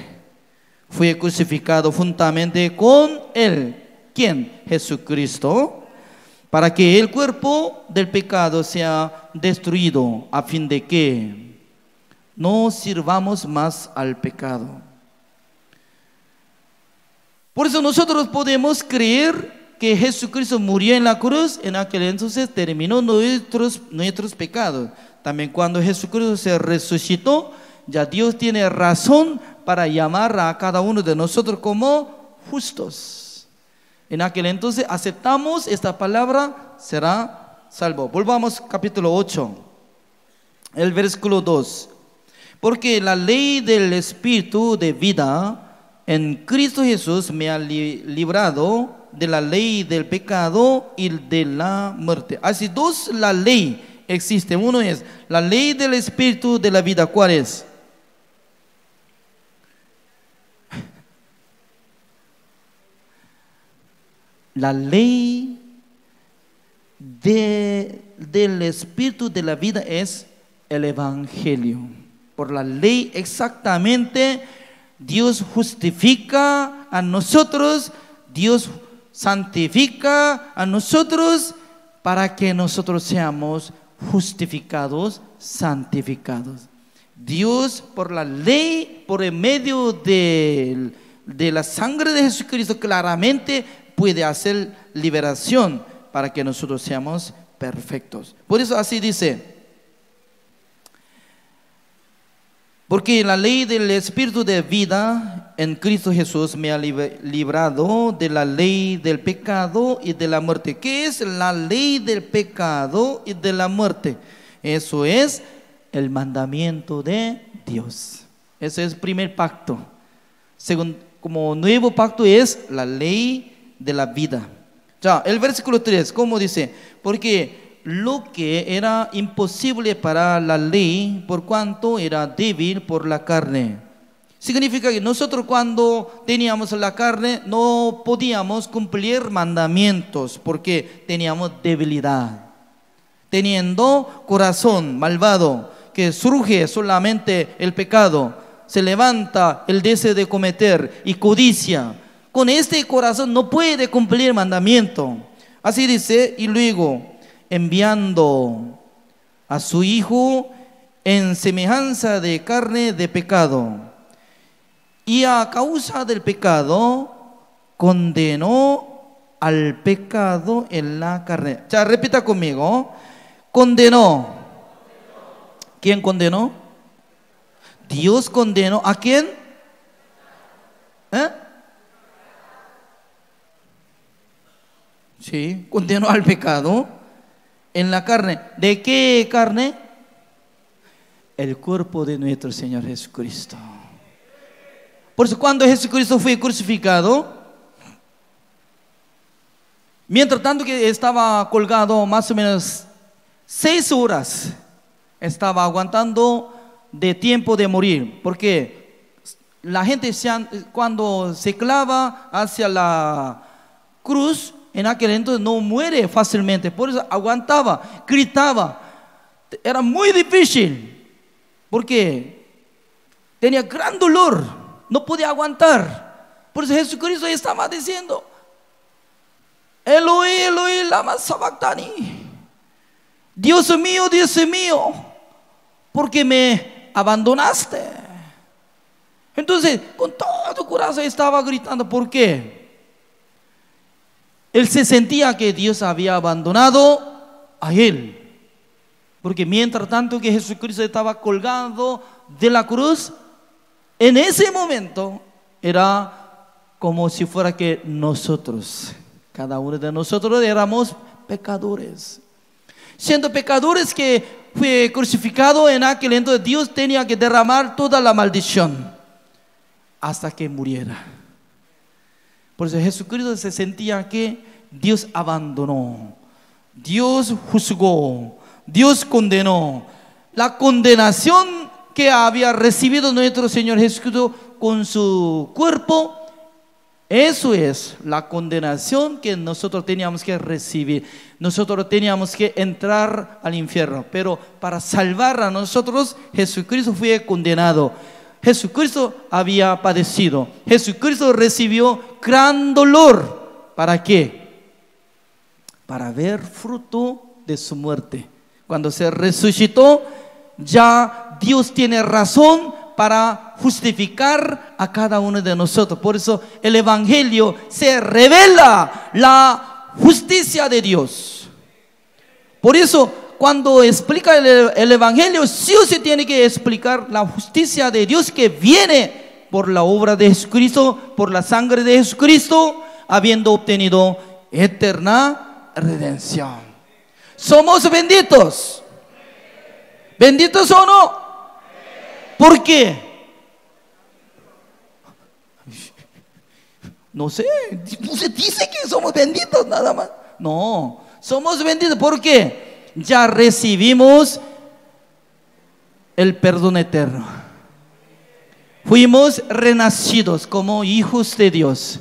fue crucificado juntamente con Él. ¿Quién? Jesucristo. Para que el cuerpo del pecado sea destruido, a fin de que no sirvamos más al pecado. Por eso nosotros podemos creer que Jesucristo murió en la cruz, en aquel entonces terminó nuestros pecados. También cuando Jesucristo se resucitó, ya Dios tiene razón para llamar a cada uno de nosotros como justos. En aquel entonces aceptamos esta palabra, será salvo. Volvamos capítulo 8, el versículo 2. Porque la ley del Espíritu de vida en Cristo Jesús me ha librado de la ley del pecado y de la muerte. Así dos la ley existe. Uno es la ley del Espíritu de la vida. ¿Cuál es? la ley del Espíritu de la vida es el Evangelio. Por la ley exactamente Dios justifica a nosotros, Dios santifica a nosotros para que nosotros seamos justificados, santificados. Dios por la ley, por el medio de la sangre de Jesucristo, claramente puede hacer liberación para que nosotros seamos perfectos. Por eso así dice: porque la ley del Espíritu de vida en Cristo Jesús me ha librado de la ley del pecado y de la muerte. ¿Qué es la ley del pecado y de la muerte? Eso es el mandamiento de Dios. Ese es el primer pacto. Como nuevo pacto es la ley de la vida. Ya, el versículo 3, ¿cómo dice? Porque lo que era imposible para la ley, por cuanto era débil por la carne. Significa que nosotros cuando teníamos la carne no podíamos cumplir mandamientos porque teníamos debilidad. Teniendo corazón malvado que surge solamente el pecado, se levanta el deseo de cometer y codicia. Con este corazón no puede cumplir mandamiento. Así dice, y luego enviando a su Hijo en semejanza de carne de pecado, y a causa del pecado condenó al pecado en la carne. Ya, repita conmigo. Condenó. ¿Quién condenó? Dios condenó. ¿A quién? Sí, condenó al pecado en la carne. ¿De qué carne? El cuerpo de nuestro Señor Jesucristo. Por eso cuando Jesucristo fue crucificado, mientras tanto que estaba colgado más o menos 6 horas, estaba aguantando de tiempo de morir, porque la gente cuando se clava hacia la cruz, en aquel entonces no muere fácilmente, por eso aguantaba, gritaba, era muy difícil, porque tenía gran dolor, no podía aguantar. Por eso Jesucristo estaba diciendo: Eloi, Eloi, lama sabactani. Dios mío, ¿por qué me abandonaste? Entonces, con todo corazón estaba gritando. ¿Por qué? Él se sentía que Dios había abandonado a él. Porque mientras tanto que Jesucristo estaba colgado de la cruz, en ese momento era como si fuera que nosotros, cada uno de nosotros éramos pecadores. Siendo pecadores que fue crucificado en aquel entonces, Dios tenía que derramar toda la maldición hasta que muriera. Por eso Jesucristo se sentía que Dios abandonó, Dios juzgó, Dios condenó. La condenación que había recibido nuestro Señor Jesucristo con su cuerpo, eso es la condenación que nosotros teníamos que recibir. Nosotros teníamos que entrar al infierno, pero para salvar a nosotros, Jesucristo fue condenado. Jesucristo había padecido. Jesucristo recibió gran dolor. ¿Para qué? Para ver fruto de su muerte. Cuando se resucitó, ya Dios tiene razón para justificar a cada uno de nosotros. Por eso el Evangelio se revela la justicia de Dios. Por eso cuando explica el Evangelio, sí o sí tiene que explicar la justicia de Dios que viene por la obra de Jesucristo, por la sangre de Jesucristo, habiendo obtenido eterna redención. Somos benditos. ¿Benditos o no? ¿Por qué? No sé, se dice que somos benditos nada más. No, somos benditos. ¿Por qué? Ya recibimos el perdón eterno. Fuimos renacidos como hijos de Dios.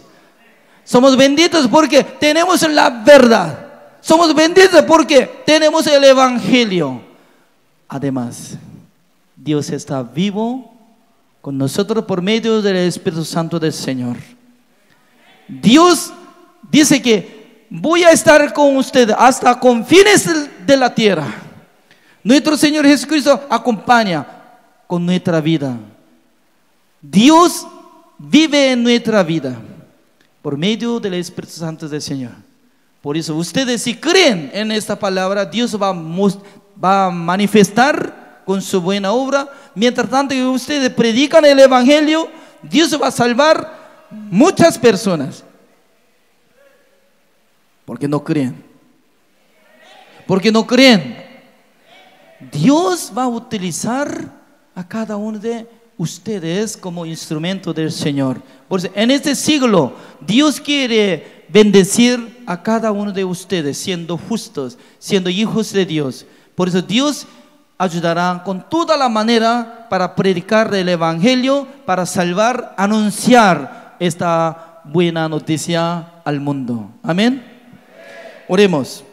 Somos benditos porque tenemos la verdad. Somos benditos porque tenemos el Evangelio. Además, Dios está vivo con nosotros por medio del Espíritu Santo del Señor. Dios dice que voy a estar con ustedes hasta con fines de la tierra. Nuestro Señor Jesucristo acompaña con nuestra vida. Dios vive en nuestra vida por medio del Espíritu Santo del Señor. Por eso ustedes, si creen en esta palabra, Dios va a manifestar con su buena obra. Mientras tanto que ustedes predican el Evangelio, Dios va a salvar muchas personas. Porque no creen. Porque no creen. Dios va a utilizar a cada uno de ustedes como instrumento del Señor. Por eso, en este siglo, Dios quiere bendecir a cada uno de ustedes, siendo justos, siendo hijos de Dios. Por eso Dios ayudará con toda la manera para predicar el Evangelio, para salvar, anunciar esta buena noticia al mundo. Amén. Oremos.